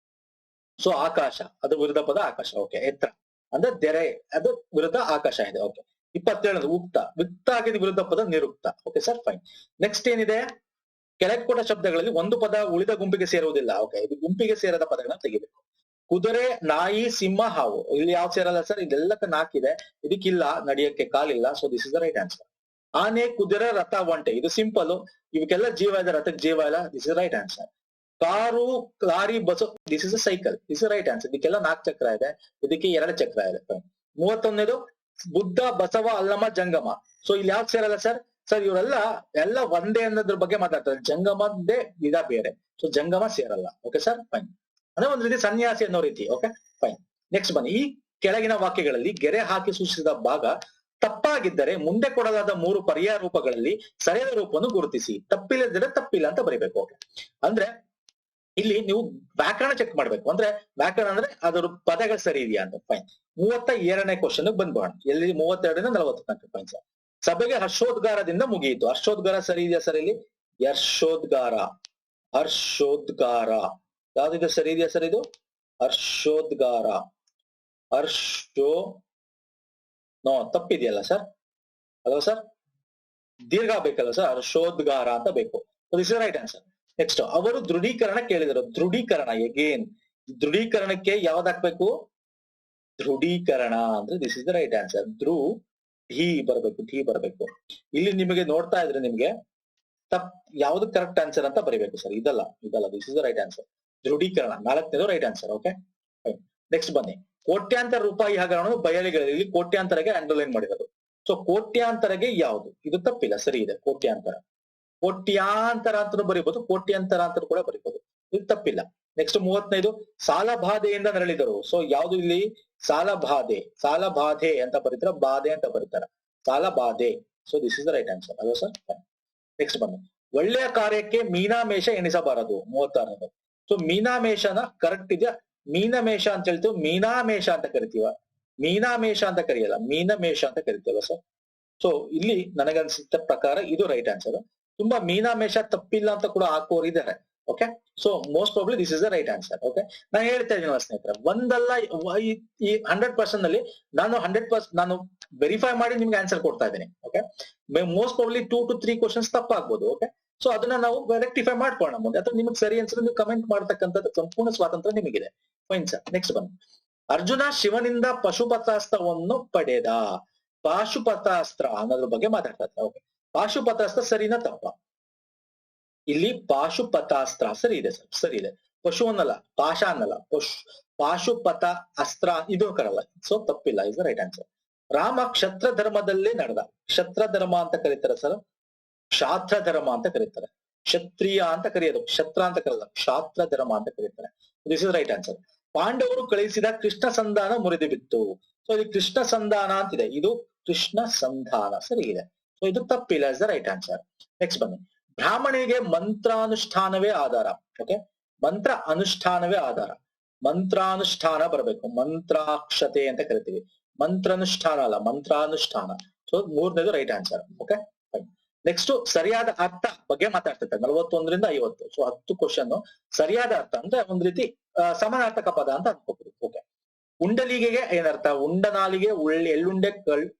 ಸೊ ಆಕಾಶ, ಅದು ವಿರುದ್ಧ ಪದ ಆಕಾಶ. ಓಕೆ, ಎತ್ತರ ಅಂದ್ರೆ ತೆರೆ, ಅದು ವಿರುದ್ಧ ಆಕಾಶ ಇದೆ. ಓಕೆ. 27 ಉಕ್ತ. ವಿಕ್ತ ಆಗಿದೆ ವಿರುದ್ಧ ಪದ ನಿರುಕ್ತ. Okay sir fine. ನೆಕ್ಸ್ಟ್ ಏನಿದೆ? ಕೆಳಗೆ ಕೊಟ್ಟ ಶಬ್ದಗಳಲ್ಲಿ ಒಂದು ಪದ ಉಳಿದ ಗುಂಪಿಗೆ ಸೇರುವುದಿಲ್ಲ. ಓಕೆ, ಇದು ಗುಂಪಿಗೆ ಸೇರದ ಪದಗಳನ್ನ ತೆಗಿಬೇಕು. ಕುದುರೆ, ನಾಯಿ, ಸಿಂಹ, ಹಾವು. ಇಲ್ಲಿ ಯಾವ್ದು ಸೇರಲ್ಲ ಸರ್? ಇದೆಲ್ಲಕ್ಕ 4 ಇದೆ. ಇದಕ್ಕಿಲ್ಲ, ನಡೆಯಕ್ಕೆ ಕಾಲಿಲ್ಲ. So this is the right answer. ಆನೆ, ಕುದುರೆ, ರಥ, ಒಂಟೆ. ಇದು ಸಿಂಪಲ್. ಇವಕ್ಕೆಲ್ಲ ಜೀವ ಇದೆ, ರಥಕ್ಕೆ ಜೀವ ಇಲ್ಲ. This is right answer. Car, lorry, bus. This is a cycle. This is right answer. ಇದಕ್ಕೆಲ್ಲ 4 ಚಕ್ರ ಇದೆ, ಇದಕ್ಕೆ 2 ಚಕ್ರ ಇದೆ. 31ನೇದು ಬುದ್ಧ, ಬಸವ, ಅಲ್ಲಮ, ಜಂಗಮ. ಸೊ ಇಲ್ಲಿ ಯಾವ್ದು ಸೇರಲ್ಲ ಸರ್? ಸರ್ ಇವರೆಲ್ಲ ಒಂದೇ ಅನ್ನೋದ್ರ ಬಗ್ಗೆ ಮಾತಾಡ್ತಾರೆ. ಜಂಗಮದೇ ವಿಧ ಬೇರೆ. ಸೊ ಜಂಗಮ ಸೇರಲ್ಲ. Okay sir fine. ಅಂದ್ರೆ ಒಂದ್ ರೀತಿ ಸನ್ಯಾಸಿ ಅನ್ನೋ ರೀತಿ. Okay fine. ನೆಕ್ಸ್ಟ್ ಬನ್ನಿ. ಈ ಕೆಳಗಿನ ವಾಕ್ಯಗಳಲ್ಲಿ ಗೆರೆ ಹಾಕಿ ಸೂಚಿಸಿದ ಭಾಗ ತಪ್ಪಾಗಿದ್ದರೆ ಮುಂದೆ ಕೊಡಲಾದ 3 ಪರ್ಯಾಯ ರೂಪಗಳಲ್ಲಿ ಸರಿಯಾದ ರೂಪವನ್ನು ಗುರುತಿಸಿ. ತಪ್ಪಿಲ್ಲದಿದ್ರೆ ತಪ್ಪಿಲ್ಲ ಅಂತ ಬರೀಬೇಕು. ಓಕೆ, ಅಂದ್ರೆ ಇಲ್ಲಿ ನೀವು ವ್ಯಾಕರಣ ಚೆಕ್ ಮಾಡ್ಬೇಕು. ಅಂದ್ರೆ ವ್ಯಾಕರಣ ಅಂದ್ರೆ ಅದರ ಪದಗಳು ಸರಿ ಇದೆಯಾ ಅಂತ. ಫೈನ್. 32ನೇ ಕ್ವಶನ್ ಬಂದ್ಬೋಣ. ಎಲ್ಲಿ 32ರಿಂದ 40 ತನಕ. Fine sir. ಸಭೆಗೆ ಹರ್ಷೋದ್ಗಾರದಿಂದ ಮುಗಿಯಿತು. ಹರ್ಷೋದ್ಗಾರ ಸರಿ ಇದೆಯಾ ಸರ್? ಇಲ್ಲಿ ಯರ್ಷೋದ್ಗಾರ, ಹರ್ಷೋದ್ಗಾರ ಯಾವ್ದಿದೆ ಸರಿ ಇದೆಯಾ ಸರ್? ಇದು ಹರ್ಷೋದ್ಗಾರ. ಹರ್ಷೋ ನೋ, ತಪ್ಪಿದೆಯಲ್ಲ ಸರ್? ಅಲ್ವಾ ಸರ್? ದೀರ್ಘ ಬೇಕಲ್ಲ ಸರ್? ಹರ್ಷೋದ್ಗಾರ ಅಂತ ಬೇಕು. This is right answer. Next, ಅವರು ದೃಢೀಕರಣ ಕೇಳಿದರು. ದೃಢೀಕರಣ ಎಗೇನ್, ದೃಢೀಕರಣಕ್ಕೆ ಯಾವ್ದು ಹಾಕ್ಬೇಕು? ದೃಢೀಕರಣ ಅಂದ್ರೆ this is the right answer. ಢಿ ಬರ್ಬೇಕು, ಢಿ ಬರ್ಬೇಕು. ಇಲ್ಲಿ ನಿಮಗೆ ನೋಡ್ತಾ ಇದ್ರೆ ನಿಮ್ಗೆ ಯಾವ್ದು ಕರೆಕ್ಟ್ ಆನ್ಸರ್ ಅಂತ ಬರೀಬೇಕು ಸರ್. ಇದಲ್ಲ, this is the right answer. ದೃಢೀಕರಣ 4ನೇದು ರೈಟ್ ಆನ್ಸರ್. ಓಕೆ ನೆಕ್ಸ್ಟ್ ಬನ್ನಿ. ಕೋಟ್ಯಾಂತರ ರೂಪಾಯಿ ಹಗರಣವನ್ನು ಬಯಲಿಗಳಲ್ಲಿ. ಇಲ್ಲಿ ಕೋಟ್ಯಾಂತರಗೆ ಅಂಡರ್ಲೈನ್ ಮಾಡಿರೋದು. ಸೊ ಕೋಟ್ಯಾಂತರಗೆ ಯಾವುದು? ಇದು ತಪ್ಪಿಲ್ಲ, ಸರಿ ಇದೆ. ಕೋಟ್ಯಾಂತರ, ಕೋಟ್ಯಾಂತರ ಅಂತ ಬರೀಬಹುದು, ಕೋಟ್ಯಾಂತರ ಅಂತ ಕೂಡ ಬರೀಬಹುದು. ಇದು ತಪ್ಪಿಲ್ಲ. ನೆಕ್ಸ್ಟ್ 35 ಸಾಲ ಬಾಧೆಯಿಂದ ನರಳಿದರು. ಸೊ ಯಾವ್ದು ಇಲ್ಲಿ? ಸಾಲ ಬಾಧೆ ಅಂತ ಬರೀತಾರ, ಬಾಧೆ ಅಂತ ಬರೀತಾರ. ಸಾಲ ಬಾಧೆ. So this is the right answer. ಅಲ್ವಾ ಸರ್? ನೆಕ್ಸ್ಟ್ ಬನ್ನಿ. ಒಳ್ಳೆಯ ಕಾರ್ಯಕ್ಕೆ ಮೀನಾಮೇಷ ಎಣಿಸಬಾರದು. 36ನೇದು. ಸೊ ಮೀನಾಮೇಷನ ಕರೆಕ್ಟ್ ಇದೆಯಾ? ಮೀನಮೇಷ ಅಂತ ಹೇಳ್ತೀವಿ, ಮೀನಾಮೇಷ ಅಂತ ಕರಿತೀವ. ಮೀನಾಮೇಷ ಅಂತ ಕರೆಯಲ್ಲ, ಮೀನಮೇಷ ಅಂತ ಕರಿತೀವ ಸರ್. ಸೊ ಇಲ್ಲಿ ನನಗನ್ಸಿದ ಪ್ರಕಾರ ಇದು ರೈಟ್ ಆನ್ಸರ್. ತುಂಬಾ ಮೀನಾಮೇಷ ತಪ್ಪಿಲ್ಲ ಅಂತ ಕೂಡ ಹಾಕೋರು ಇದ್ದಾರೆ. Okay, so most probably this is the right answer. Okay, ನಾನು ಹೇಳ್ತಾ ಇದ್ದೀನಿ ಸ್ನೇಹಿತರೆ, ಒಂದಲ್ಲ ಈ 100% ನಲ್ಲಿ ನಾನು 100% ನಾನು ವೆರಿಫೈ ಮಾಡಿ ನಿಮ್ಗೆ ಆನ್ಸರ್ ಕೊಡ್ತಾ ಇದ್ದೀನಿ. Okay, most probably 2 to 3 questions ತಪ್ಪಾಗ್ಬೋದು. ಓಕೆ, ಸೊ ಅದನ್ನ ನಾವು ರೆಕ್ಟಿಫೈ ಮಾಡ್ಕೊಳ್ಳೋಣ ಮುಂದೆ. ಅಥವಾ ನಿಮ್ಗೆ ಸರಿ ಅನ್ಸಿದ್ರೆ ನೀವು ಕಮೆಂಟ್ ಮಾಡ್ತಕ್ಕಂಥದ್ದು ಸಂಪೂರ್ಣ ಸ್ವಾತಂತ್ರ್ಯ ನಿಮಗಿದೆ. Fine sir. ನೆಕ್ಸ್ಟ್ ಬನ್ನಿ. ಅರ್ಜುನ ಶಿವನಿಂದ ಪಶುಪತಾಸ್ತ್ರವನ್ನು ಪಡೆದ. ಪಾಶುಪತಾಸ್ತ್ರ ಅನ್ನೋದ್ರ ಬಗ್ಗೆ ಮಾತಾಡ್ತಾ ಇದ್ದಾರೆ. ಓಕೆ, ಪಾಶುಪತಾಸ್ತ್ರ ಸರಿನಾ ತಪ್ಪ? ಇಲ್ಲಿ ಪಾಶುಪತಾಸ್ತ್ರ ಸರಿ ಇದೆ ಸರ್, ಸರಿ ಇದೆ. ಪಶು ಅನ್ನಲ್ಲ, ಪಾಶ ಅನ್ನಲ್ಲ, ಪಾಶುಪತ ಅಸ್ತ್ರ ಇದು ಕರಲ್ಲ. ಸೊ ತಪ್ಪಿಲ್ಲ, is the right answer. Rama ಕ್ಷತ್ರ ಧರ್ಮದಲ್ಲೇ ನಡೆದ. ಕ್ಷತ್ರ ಧರ್ಮ ಅಂತ ಕರೀತಾರೆ ಸರ್, ಕ್ಷಾತ್ರ ಧರ್ಮ ಅಂತ ಕರೀತಾರೆ. ಕ್ಷತ್ರಿಯ ಅಂತ ಕರೆಯೋದು, ಕ್ಷತ್ರ ಅಂತ ಕರೆಯಲ್ಲ, ಕ್ಷಾತ್ರ ಧರ್ಮ ಅಂತ ಕರೀತಾರೆ. This is right answer. ಪಾಂಡವರು ಕಳಿಸಿದ ಕೃಷ್ಣ ಸಂಧಾನ ಮುರಿದು ಬಿತ್ತು. ಸೊ ಇಲ್ಲಿ ಕೃಷ್ಣ ಸಂಧಾನ ಅಂತಿದೆ, ಇದು ಕೃಷ್ಣ ಸಂಧಾನ ಸರಿ ಇದೆ. ಸೊ ಇದು ತಪ್ಪಿಲ್ಲ, is the right answer. Next ಬನ್ನಿ. ಬ್ರಾಹ್ಮಣಿಗೆ ಮಂತ್ರಾನುಷ್ಠಾನವೇ ಆಧಾರ. ಓಕೆ, ಮಂತ್ರ ಅನುಷ್ಠಾನವೇ ಆಧಾರ. ಮಂತ್ರಾನುಷ್ಠಾನ ಬರಬೇಕು, ಮಂತ್ರಾಕ್ಷತೆ ಅಂತ ಕರಿತೀವಿ. ಮಂತ್ರಾನುಷ್ಠಾನ ಅಲ್ಲ, ಮಂತ್ರಾನುಷ್ಠಾನ. ಸೊ ಮೂರನೇದು ರೈಟ್ ಆನ್ಸರ್. ಓಕೆ, ನೆಕ್ಸ್ಟ್ ಸರಿಯಾದ ಅರ್ಥ ಬಗ್ಗೆ ಮಾತಾಡ್ತಿರ್ತಾರೆ 41ರಿಂದ 50. So 10 question. ಸರಿಯಾದ ಅರ್ಥ ಅಂದ್ರೆ ಒಂದ್ ರೀತಿ ಸಮಾನಾರ್ಥಕ ಪದ ಅಂತ ಅನ್ಕೋಬಹುದು. ಓಕೆ, ಉಂಡಲಿಗೆಗೆ ಏನರ್ಥ? ಉಂಡನಾಲಿಗೆ, ಎಳ್ಳುಂಡೆ,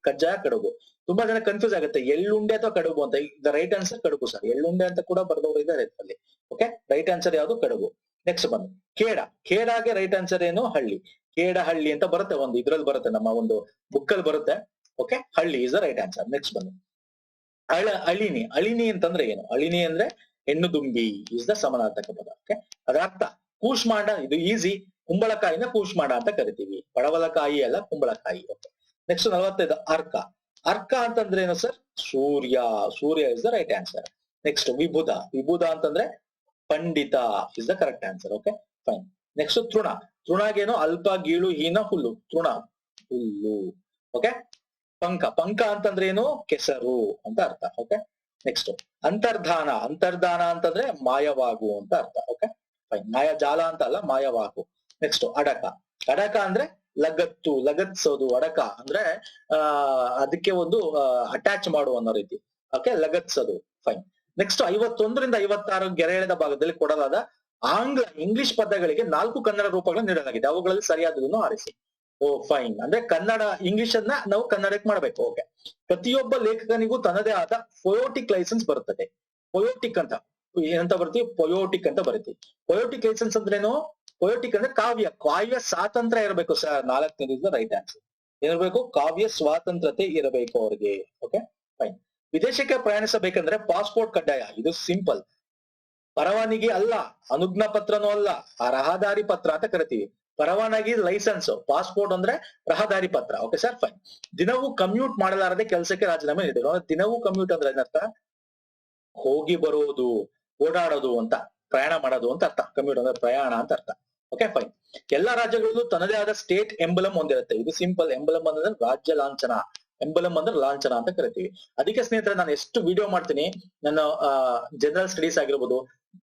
ಕಜ್ಜಾಯ, ಕಡುಬು. ತುಂಬಾ ಜನ ಕನ್ಫ್ಯೂಸ್ ಆಗುತ್ತೆ ಎಳ್ಳುಂಡೆ ಅಥವಾ ಕಡುಬು ಅಂತ. ದ ರೈಟ್ ಆನ್ಸರ್ ಕಡುಬು ಸರ್. ಎಳ್ಳುಂಡೆ ಅಂತ ಕೂಡ ಬರೆದವರು ಇದ್ದಾರೆ ಅಲ್ಲಿ. ಓಕೆ, ರೈಟ್ ಆನ್ಸರ್ ಯಾವುದು? ಕಡುಬು. ನೆಕ್ಸ್ಟ್ ಬಂದು ಖೇಡ. ಖೇಡಾಗೆ ರೈಟ್ ಆನ್ಸರ್ ಏನು? ಹಳ್ಳಿ. ಖೇಡ ಹಳ್ಳಿ ಅಂತ ಬರುತ್ತೆ, ಒಂದು ಇದ್ರಲ್ಲಿ ಬರುತ್ತೆ, ನಮ್ಮ ಒಂದು ಬುಕ್ ಅಲ್ಲಿ ಬರುತ್ತೆ. ಓಕೆ, ಹಳ್ಳಿ is the right answer. Next ಬಂದು ಅಳಿನಿ. ಅಳಿನಿ ಅಂತಂದ್ರೆ ಏನು? ಅಳಿನಿ ಅಂದ್ರೆ ಹೆಣ್ಣು ದುಂಬಿ ಇಸ್ ದ ಸಮಾನಾರ್ಥಕ ಪದ. ಓಕೆ, ಅದರ ಅರ್ಥ ಕೂಷ್ಮಾಂಡ. ಇದು ಈಸಿ. ಕುಂಬಳಕಾಯಿನ ಕೂಷ್ಮಾಂಡ ಅಂತ ಕರಿತೀವಿ. ಪಡವಲಕಾಯಿ ಅಲ್ಲ, ಕುಂಬಳಕಾಯಿ. ಓಕೆ, ನೆಕ್ಸ್ಟ್ 45 ಅರ್ಕ. ಅರ್ಕ ಅಂತಂದ್ರೆ ಏನು ಸರ್? ಸೂರ್ಯ. ಸೂರ್ಯ is the right answer. Next ವಿಭುಧ. ವಿಭುಧ ಅಂತಂದ್ರೆ ಪಂಡಿತ is the correct answer. Okay, fine. Next ತೃಣ. ತೃಣಗೇನು? ಅಲ್ಪ, ಗೀಳು, ಹೀನ, ಹುಲ್ಲು. ತೃಣ ಹುಲ್ಲು. ಓಕೆ, ಪಂಕ. ಪಂಕ ಅಂತಂದ್ರೆ ಏನು? ಕೆಸರು ಅಂತ ಅರ್ಥ. Okay, next ಅಂತರ್ಧಾನ. ಅಂತರ್ಧಾನ ಅಂತಂದ್ರೆ ಮಾಯವಾಗು ಅಂತ ಅರ್ಥ. Okay, fine. ಮಾಯಾಜಾಲ ಅಂತ ಅಲ್ಲ, ಮಾಯವಾಗು. ನೆಕ್ಸ್ಟ್ ಅಡಕ. ಅಡಕ ಅಂದ್ರೆ ಲಗತ್ತು, ಲಗತ್ಸೋದು. ಅಡಕ ಅಂದ್ರೆ ಅದಕ್ಕೆ ಒಂದು ಅಟ್ಯಾಚ್ ಮಾಡುವ ಅನ್ನೋ ರೀತಿ. ಓಕೆ, ಲಗತ್ಸೋದು. ಫೈನ್. ನೆಕ್ಸ್ಟ್ 51ರಿಂದ 56 ಗೆರೆ ಎಳೆದ ಭಾಗದಲ್ಲಿ ಕೊಡಲಾದ ಆಂಗ್ಲ ಇಂಗ್ಲಿಷ್ ಪದಗಳಿಗೆ 4 ಕನ್ನಡ ರೂಪಗಳನ್ನು ನೀಡಲಾಗಿದೆ. ಅವುಗಳಲ್ಲಿ ಸರಿಯಾದದನ್ನು ಆರಿಸಿ. ಓ ಫೈನ್. ಅಂದ್ರೆ ಕನ್ನಡ ಇಂಗ್ಲಿಷ್ ಅನ್ನ ನಾವು ಕನ್ನಡಕ್ಕೆ ಮಾಡ್ಬೇಕು. ಓಕೆ, ಪ್ರತಿಯೊಬ್ಬ ಲೇಖಕನಿಗೂ ತನ್ನದೇ ಆದ ಪೊಯೋಟಿಕ್ ಲೈಸೆನ್ಸ್ ಬರುತ್ತದೆ. ಪೊಯೋಟಿಕ್ ಅಂತ ಏನಂತ ಬರ್ತೀವಿ? ಪೊಯೋಟಿಕ್ ಅಂತ ಬರೀತೀವಿ. ಪೊಯೋಟಿಕ್ ಲೈಸೆನ್ಸ್ ಅಂದ್ರೇನು? ಪೊಯೋಟಿಕ್ ಅಂದ್ರೆ ಕಾವ್ಯ. ಕಾವ್ಯ ಸ್ವಾತಂತ್ರ್ಯ ಇರಬೇಕು ಸರ್. 4ನೇದು ರೈಟ್ ಆನ್ಸರ್. ಏನಿರ್ಬೇಕು? ಕಾವ್ಯ ಸ್ವಾತಂತ್ರ್ಯತೆ ಇರಬೇಕು ಅವ್ರಿಗೆ. Okay, fine. ವಿದೇಶಕ್ಕೆ ಪ್ರಯಾಣಿಸಬೇಕಂದ್ರೆ ಪಾಸ್ಪೋರ್ಟ್ ಕಡ್ಡಾಯ. ಇದು ಸಿಂಪಲ್. ಪರವಾನಗಿ ಅಲ್ಲ, ಅನುಜ್ಞಾ ಪತ್ರನೂ ಅಲ್ಲ, ಆ ರಹದಾರಿ ಪತ್ರ ಅಂತ ಕರಿತೀವಿ. ಪರವಾನಗಿ ಲೈಸೆನ್ಸ್, ಪಾಸ್ಪೋರ್ಟ್ ಅಂದ್ರೆ ರಹದಾರಿ ಪತ್ರ. Okay sir, fine. ದಿನವೂ ಕಮ್ಯೂಟ್ ಮಾಡಲಾರದೆ ಕೆಲಸಕ್ಕೆ ರಾಜೀನಾಮೆ ನೀಡಿದ್ರು. ದಿನವೂ ಕಮ್ಯೂಟ್ ಅಂದ್ರೆ ಏನರ್ಥ? ಹೋಗಿ ಬರೋದು, ಓಡಾಡೋದು ಅಂತ, ಪ್ರಯಾಣ ಮಾಡೋದು ಅಂತ ಅರ್ಥ. ಕಮ್ಯೂಟ್ ಅಂದ್ರೆ ಪ್ರಯಾಣ ಅಂತ ಅರ್ಥ. Okay, fine. ಎಲ್ಲಾ ರಾಜ್ಯಗಳಲ್ಲೂ ತನ್ನದೇ ಆದ ಸ್ಟೇಟ್ ಎಂಬಲಂ ಹೊಂದಿರುತ್ತೆ. ಇದು ಸಿಂಪಲ್. ಎಂಬಲಂ ಅಂದ್ರೆ ರಾಜ್ಯ ಲಾಂಛನ. ಎಂಬಲಂ ಅಂದ್ರೆ ಲಾಂಛನ ಅಂತ ಕರಿತೀವಿ. ಅದಕ್ಕೆ ಸ್ನೇಹಿತರೆ, ನಾನು ಎಷ್ಟು ವಿಡಿಯೋ ಮಾಡ್ತೀನಿ, ನಾನು ಜನರಲ್ ಸ್ಟಡೀಸ್ ಆಗಿರ್ಬೋದು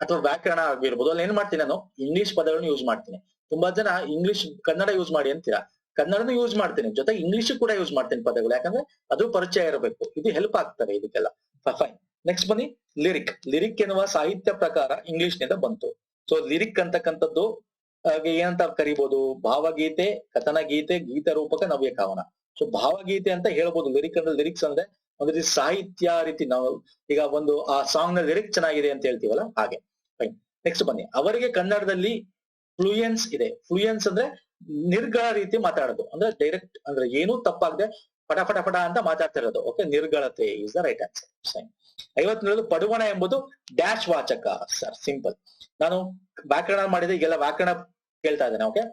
ಅಥವಾ ವ್ಯಾಕರಣ ಆಗಿರ್ಬೋದು, ಅಲ್ಲಿ ಏನ್ ಮಾಡ್ತೀನಿ, ನಾನು ಇಂಗ್ಲಿಷ್ ಪದಗಳನ್ನ ಯೂಸ್ ಮಾಡ್ತೀನಿ. ತುಂಬಾ ಜನ ಇಂಗ್ಲಿಷ್ ಕನ್ನಡ ಯೂಸ್ ಮಾಡಿ ಅಂತೀರಾ. ಕನ್ನಡನೂ ಯೂಸ್ ಮಾಡ್ತೀನಿ, ಜೊತೆಗೆ ಇಂಗ್ಲಿಷ್ ಕೂಡ ಯೂಸ್ ಮಾಡ್ತೀನಿ ಪದಗಳು. ಯಾಕಂದ್ರೆ ಅದು ಪರಿಚಯ ಇರಬೇಕು. ಇದು ಹೆಲ್ಪ್ ಆಗ್ತದೆ ಇದಕ್ಕೆಲ್ಲ. ಫೈನ್. ನೆಕ್ಸ್ಟ್ ಬನ್ನಿ ಲಿರಿಕ್. ಲಿರಿಕ್ ಎನ್ನುವ ಸಾಹಿತ್ಯ ಪ್ರಕಾರ ಇಂಗ್ಲಿಷ್ ನಿಂದ ಬಂತು. ಸೊ ಲಿರಿಕ್ ಅಂತಕ್ಕಂಥದ್ದು ಏನಂತ ಕರಿಬಹುದು? ಭಾವಗೀತೆ, ಕಥನ ಗೀತೆ, ಗೀತ ರೂಪಕ, ನವ್ಯ ಕವನ. ಸೊ ಭಾವಗೀತೆ ಅಂತ ಹೇಳ್ಬೋದು. ಲಿರಿಕ್ ಅಂದ್ರೆ, ಲಿರಿಕ್ಸ್ ಅಂದ್ರೆ ಒಂದು ರೀತಿ ಸಾಹಿತ್ಯ ರೀತಿ. ನಾವು ಈಗ ಒಂದು ಆ ಸಾಂಗ್ ನ ಲಿರಿಕ್ ಚೆನ್ನಾಗಿದೆ ಅಂತ ಹೇಳ್ತೀವಲ್ಲ, ಹಾಗೆ. ಫೈನ್. ನೆಕ್ಸ್ಟ್ ಬನ್ನಿ. ಅವರಿಗೆ ಕನ್ನಡದಲ್ಲಿ ಫ್ಲೂಯೆನ್ಸ್ ಇದೆ. ಫ್ಲೂಯೆನ್ಸ್ ಅಂದ್ರೆ ನಿರ್ಗಳ ರೀತಿ ಮಾತಾಡೋದು. ಅಂದ್ರೆ ಡೈರೆಕ್ಟ್, ಅಂದ್ರೆ ಏನೂ ತಪ್ಪಾಗದೆ ಪಟ ಪಟ ಪಟ ಅಂತ ಮಾತಾಡ್ತಿರೋದು. ಓಕೆ, ನಿರ್ಗಳತೆ ಇಸ್ ದ ರೈಟ್ ಆನ್ಸರ್. 51 ಪಡುವಣ ಎಂಬುದು ಡ್ಯಾಶ್ ವಾಚಕ ಸರ್. ಸಿಂಪಲ್. ನಾನು ವ್ಯಾಕರಣ ಮಾಡಿದ್ರೆ ಈಗೆಲ್ಲ ವ್ಯಾಕರಣ ಕೇಳ್ತಾ ಇದ್ದೇನೆ. ಓಕೆ,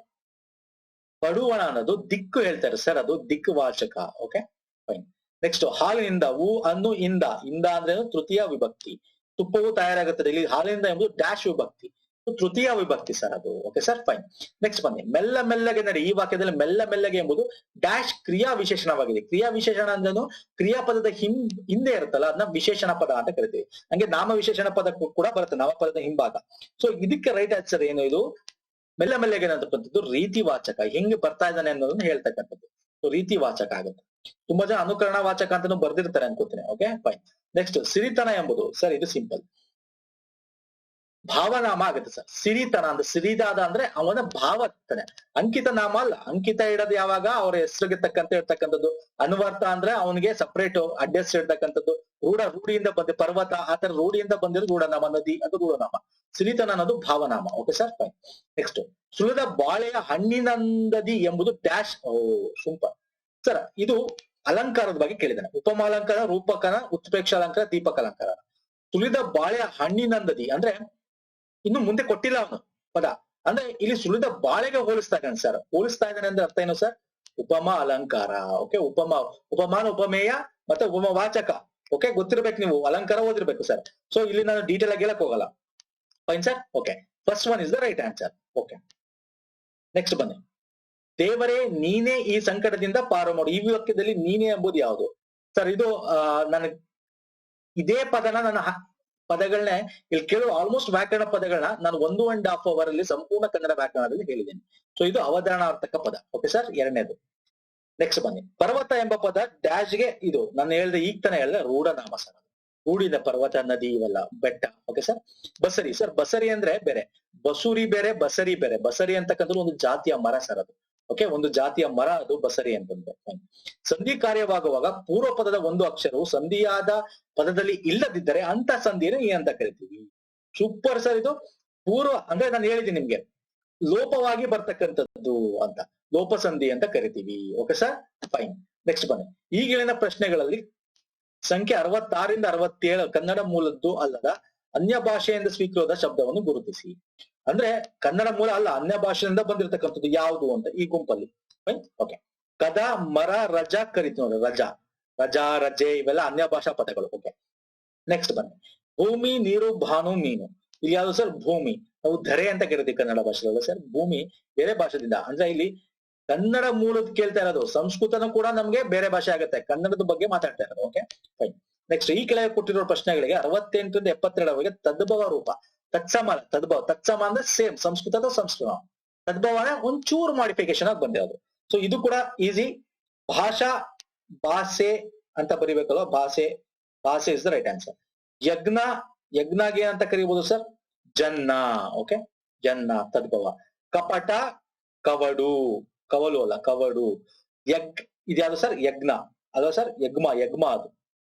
ಪಡುವಣ ಅನ್ನೋದು ದಿಕ್ಕು ಹೇಳ್ತಾರೆ ಸರ್, ಅದು ದಿಕ್ಕು ವಾಚಕ. Okay, fine. ನೆಕ್ಸ್ಟ್ ಹಾಲಿನಿಂದ. ಹೂ ಅನ್ನು ಇಂದ. ಇಂದ ಅಂದ್ರೆ ತೃತೀಯ ವಿಭಕ್ತಿ. ತುಪ್ಪವು ತಯಾರಾಗುತ್ತದೆ. ಇಲ್ಲಿ ಹಾಲಿನಿಂದ ಎಂಬುದು ಡ್ಯಾಶ್ ವಿಭಕ್ತಿ, ತೃತೀಯ ವಿಭಕ್ತಿ ಸರ್ ಅದು. Okay sir, fine. ನೆಕ್ಸ್ಟ್ ಬನ್ನಿ. ಮೆಲ್ಲ ಮೆಲ್ಲಗೆ ನಡಿ. ಈ ವಾಕ್ಯದಲ್ಲಿ ಮೆಲ್ಲ ಮೆಲ್ಲಗೆ ಎಂಬುದು ಡ್ಯಾಶ್ ಕ್ರಿಯಾ ವಿಶೇಷಣವಾಗಿದೆ. ಕ್ರಿಯಾ ವಿಶೇಷಣ ಅಂದ್ರೇನು? ಕ್ರಿಯಾಪದದ ಹಿಂದೆ ಇರುತ್ತಲ್ಲ, ಅದನ್ನ ವಿಶೇಷಣ ಪದ ಅಂತ ಕರಿತೀವಿ. ಹಂಗೆ ನಾಮ ವಿಶೇಷಣ ಪದ ಕೂಡ ಬರುತ್ತೆ, ನಾಮಪದದ ಹಿಂಭಾಗ. ಸೊ ಇದಕ್ಕೆ ರೈಟ್ ಆನ್ಸರ್ ಏನು? ಇದು ಮೆಲ್ಲ ಮೆಲ್ಲಗೆ ಅಂತಕ್ಕಂಥದ್ದು ರೀತಿ ವಾಚಕ. ಹೆಂಗೆ ಬರ್ತಾ ಇದ್ದಾನೆ ಅನ್ನೋದನ್ನ ಹೇಳ್ತಕ್ಕಂಥದ್ದು. ಸೊ ರೀತಿ ವಾಚಕ ಆಗುತ್ತೆ. ತುಂಬಾ ಜನ ಅನುಕರಣ ವಾಚಕ ಅಂತಾನು ಬರ್ದಿರ್ತಾರೆ ಅನ್ಕೋತೀನಿ. Okay, fine. ನೆಕ್ಸ್ಟ್ ಸಿರಿತನ ಎಂಬುದು ಸರ್, ಇದು ಸಿಂಪಲ್. ಭಾವನಾಮ ಆಗುತ್ತೆ ಸರ್. ಸಿರಿತನ ಅಂದ್ರೆ ಸಿರಿದಾದ ಅಂದ್ರೆ ಅವನ ಭಾವ ಆಗ್ತಾನೆ. ಅಂಕಿತ ನಾಮ ಅಲ್ಲ. ಅಂಕಿತ ಇಡೋದು ಯಾವಾಗ? ಅವರ ಹೆಸರಿಗೆ ತಕ್ಕಂತೆ ಇರ್ತಕ್ಕಂಥದ್ದು. ಅನ್ವರ್ಥ ಅಂದ್ರೆ ಅವನಿಗೆ ಸಪರೇಟ್ ಅಡ್ರೆಸ್ ಇರ್ತಕ್ಕಂಥದ್ದು. ರೂಢಿಯಿಂದ ಬಂದ ಪರ್ವತ, ಆತರ ರೂಢಿಯಿಂದ ಬಂದಿರೋ ರೂಢನಾಮ. ನದಿ ಅದು ರೂಢನಾಮ. ಸಿರಿತನ ಅನ್ನೋದು ಭಾವನಾಮ. Okay sir, fine. ನೆಕ್ಸ್ಟ್ ಸುಳಿದ ಬಾಳೆಯ ಹಣ್ಣಿನಂದದಿ ಎಂಬುದು ಡ್ಯಾಶ್. ಓ ಸೂಪರ್ ಸರ್. ಇದು ಅಲಂಕಾರದ ಬಗ್ಗೆ ಕೇಳಿದಾನೆ. ಉಪಮಾಲಂಕಾರ, ರೂಪಕನ, ಉತ್ಪ್ರೇಕ್ಷ ಅಲಂಕಾರ, ದೀಪಕ ಅಲಂಕಾರ. ಸುಳಿದ ಬಾಳೆಯ ಹಣ್ಣಿನಂದದಿ ಅಂದ್ರೆ ಇನ್ನು ಮುಂದೆ ಕೊಟ್ಟಿಲ್ಲ ಅವನು ಪದ. ಅಂದ್ರೆ ಇಲ್ಲಿ ಸುಳಿದ ಬಾಳೆಗೆ ಹೋಲಿಸ್ತಾ ಇದ್ದಾನೆ ಸರ್. ಹೋಲಿಸ್ತಾ ಇದ್ದಾನೆ ಅಂದ್ರೆ ಅರ್ಥ ಏನು ಸರ್? ಉಪಮಾ ಅಲಂಕಾರ. ಓಕೆ, ಉಪಮಾನ, ಉಪಮೇಯ ಮತ್ತೆ ಉಪಮವಾಚಕ. ಓಕೆ, ಗೊತ್ತಿರ್ಬೇಕು ನೀವು. ಅಲಂಕಾರ ಓದಿರ್ಬೇಕು ಸರ್. ಸೊ ಇಲ್ಲಿ ನಾನು ಡೀಟೇಲ್ ಆಗಿ ಹೇಳಕ್ ಹೋಗಲ್ಲ. Fine sir. Okay, first one is the right answer. Okay, next ಬನ್ನಿ. ದೇವರೇ ನೀನೇ ಈ ಸಂಕಟದಿಂದ ಪಾರು ಮಾಡು. ಈ ವಾಕ್ಯದಲ್ಲಿ ನೀನೇ ಎಂಬುದು ಯಾವುದು ಸರ್? ಇದು ನನಗೆ ಇದೇ ಪದನ ನಾನು ಪದಗಳನ್ನೇ ಇಲ್ಲಿ ಕೇಳುವ ಆಲ್ಮೋಸ್ಟ್ ವ್ಯಾಕರಣ ಪದಗಳನ್ನ ನಾನು 1.5 ಅವರ್ ಅಲ್ಲಿ ಸಂಪೂರ್ಣ ಕನ್ನಡ ವ್ಯಾಕರಣದಲ್ಲಿ ಹೇಳಿದ್ದೇನೆ. ಸೊ ಇದು ಅವತರಣಾರ್ಥಕ ಪದ. ಓಕೆ ಸರ್, ಎರಡನೇದು. ನೆಕ್ಸ್ಟ್ ಬನ್ನಿ, ಪರ್ವತ ಎಂಬ ಪದ ಡ್ಯಾಶ್ಗೆ ಇದು ನಾನು ಹೇಳಿದೆ, ಈಗ ತಾನೇ ಹೇಳಿದೆ, ರೂಢನಾಮ ಸರ್. ರೂಢಿದ ಪರ್ವತ, ನದಿ, ಇವೆಲ್ಲ ಬೆಟ್ಟ. Okay sir. ಬಸರಿ ಸರ್, ಬಸರಿ ಅಂದ್ರೆ ಬೇರೆ, ಬಸೂರಿ ಬೇರೆ, ಬಸರಿ ಬೇರೆ. ಬಸರಿ ಅಂತಕ್ಕಂಥದ್ದು ಒಂದು ಜಾತಿಯ ಮರ ಸರ್ ಅದು. ಓಕೆ, ಒಂದು ಜಾತಿಯ ಮರ ಅದು ಬಸರಿ ಅಂತಂದ್ರೆ. ಸಂಧಿ ಕಾರ್ಯವಾಗುವಾಗ ಪೂರ್ವ ಪದದ ಒಂದು ಅಕ್ಷರವು ಸಂಧಿಯಾದ ಪದದಲ್ಲಿ ಇಲ್ಲದಿದ್ದರೆ ಅಂತ ಸಂಧಿಯನ್ನು ಏನಂತ ಕರಿತೀವಿ? Super sir. ಇದು ಪೂರ್ವ ಅಂದ್ರೆ ನಾನು ಹೇಳಿದ್ದೀನಿ ನಿಮ್ಗೆ, ಲೋಪವಾಗಿ ಬರ್ತಕ್ಕಂಥದ್ದು ಅಂತ, ಲೋಪಸಂಧಿ ಅಂತ ಕರಿತೀವಿ. Okay sir, fine. ನೆಕ್ಸ್ಟ್ ಬನ್ನಿ, ಈಗಿನ ಪ್ರಶ್ನೆಗಳಲ್ಲಿ ಸಂಖ್ಯೆ 66 ರಿಂದ 67 ಕನ್ನಡ ಮೂಲದ್ದು ಅಲ್ಲದ ಅನ್ಯ ಭಾಷೆಯಿಂದ ಸ್ವೀಕೃತ ಶಬ್ದವನ್ನು ಗುರುತಿಸಿ. ಅಂದ್ರೆ ಕನ್ನಡ ಮೂಲ ಅಲ್ಲ, ಅನ್ಯ ಭಾಷೆಯಿಂದ ಬಂದಿರತಕ್ಕಂಥದ್ದು ಯಾವುದು ಅಂತ ಈ ಗುಂಪಲ್ಲಿ. ಓಕೆ, ಕದ, ಮರ, ರಜಾ ಕರಿತೀವಿ ನೋಡಿ, ರಜಾ, ರಜಾ, ರಜೆ, ಇವೆಲ್ಲ ಅನ್ಯ ಭಾಷಾ ಪದಗಳು. ಓಕೆ, ನೆಕ್ಸ್ಟ್ ಬನ್ನಿ, ಭೂಮಿ, ನೀರು, ಭಾನು, ಮೀನು. ಇಲ್ಲಿ ಯಾವ್ದು ಸರ್? ಭೂಮಿ. ನಾವು ಧರೆ ಅಂತ ಕರಿತೀವಿ ಕನ್ನಡ ಭಾಷೆಲ್ಲ ಸರ್. ಭೂಮಿ ಬೇರೆ ಭಾಷೆದಿಂದ, ಅಂದ್ರೆ ಇಲ್ಲಿ ಕನ್ನಡ ಮೂಲದ ಕೇಳ್ತಾ ಇರೋದು, ಸಂಸ್ಕೃತನೂ ಕೂಡ ನಮ್ಗೆ ಬೇರೆ ಭಾಷೆ ಆಗುತ್ತೆ, ಕನ್ನಡದ ಬಗ್ಗೆ ಮಾತಾಡ್ತಾ ಇರೋದು. Okay, fine. ನೆಕ್ಸ್ಟ್, ಈ ಕೆಳಗೆ ಕೊಟ್ಟಿರೋ ಪ್ರಶ್ನೆಗಳಿಗೆ 68 ರಿಂದ 72 ತದ್ಭವ ರೂಪ, ತತ್ಸಮ, ತದ್ಭವ, ತತ್ಸಮ ಅಂದ್ರೆ ಸೇಮ್ ಸಂಸ್ಕೃತದ ಸಂಸ್ಕೃತ, ತದ್ಭವನ ಒಂಚೂರು ಮಾಡಿಫಿಕೇಶನ್ ಆಗಿ ಬಂದಿರೋದು. ಸೊ ಇದು ಕೂಡ ಈಸಿ. ಭಾಷಾ, ಭಾಷೆ ಅಂತ ಬರಿಬೇಕಲ್ವ, ಭಾಷೆ, ಭಾಷೆ ಇಸ್ ದ ರೈಟ್ ಆನ್ಸರ್. ಯಜ್ಞ, ಯಜ್ಞಗೆ ಅಂತ ಕರಿಬಹುದು ಸರ್, ಜನ್ನ. ಓಕೆ, ಜನ್ನ ತದ್ಭವ. ಕಪಟ, ಕವಡು, ಕವಲು ಅಲ್ಲ ಕವಡು. ಇದ್ಯಾವುದು ಸರ್? ಯಜ್ಞ ಅಲ್ವಾ ಸರ್? ಯಜ್ಮ, ಯಜ್ಮ ಅದು.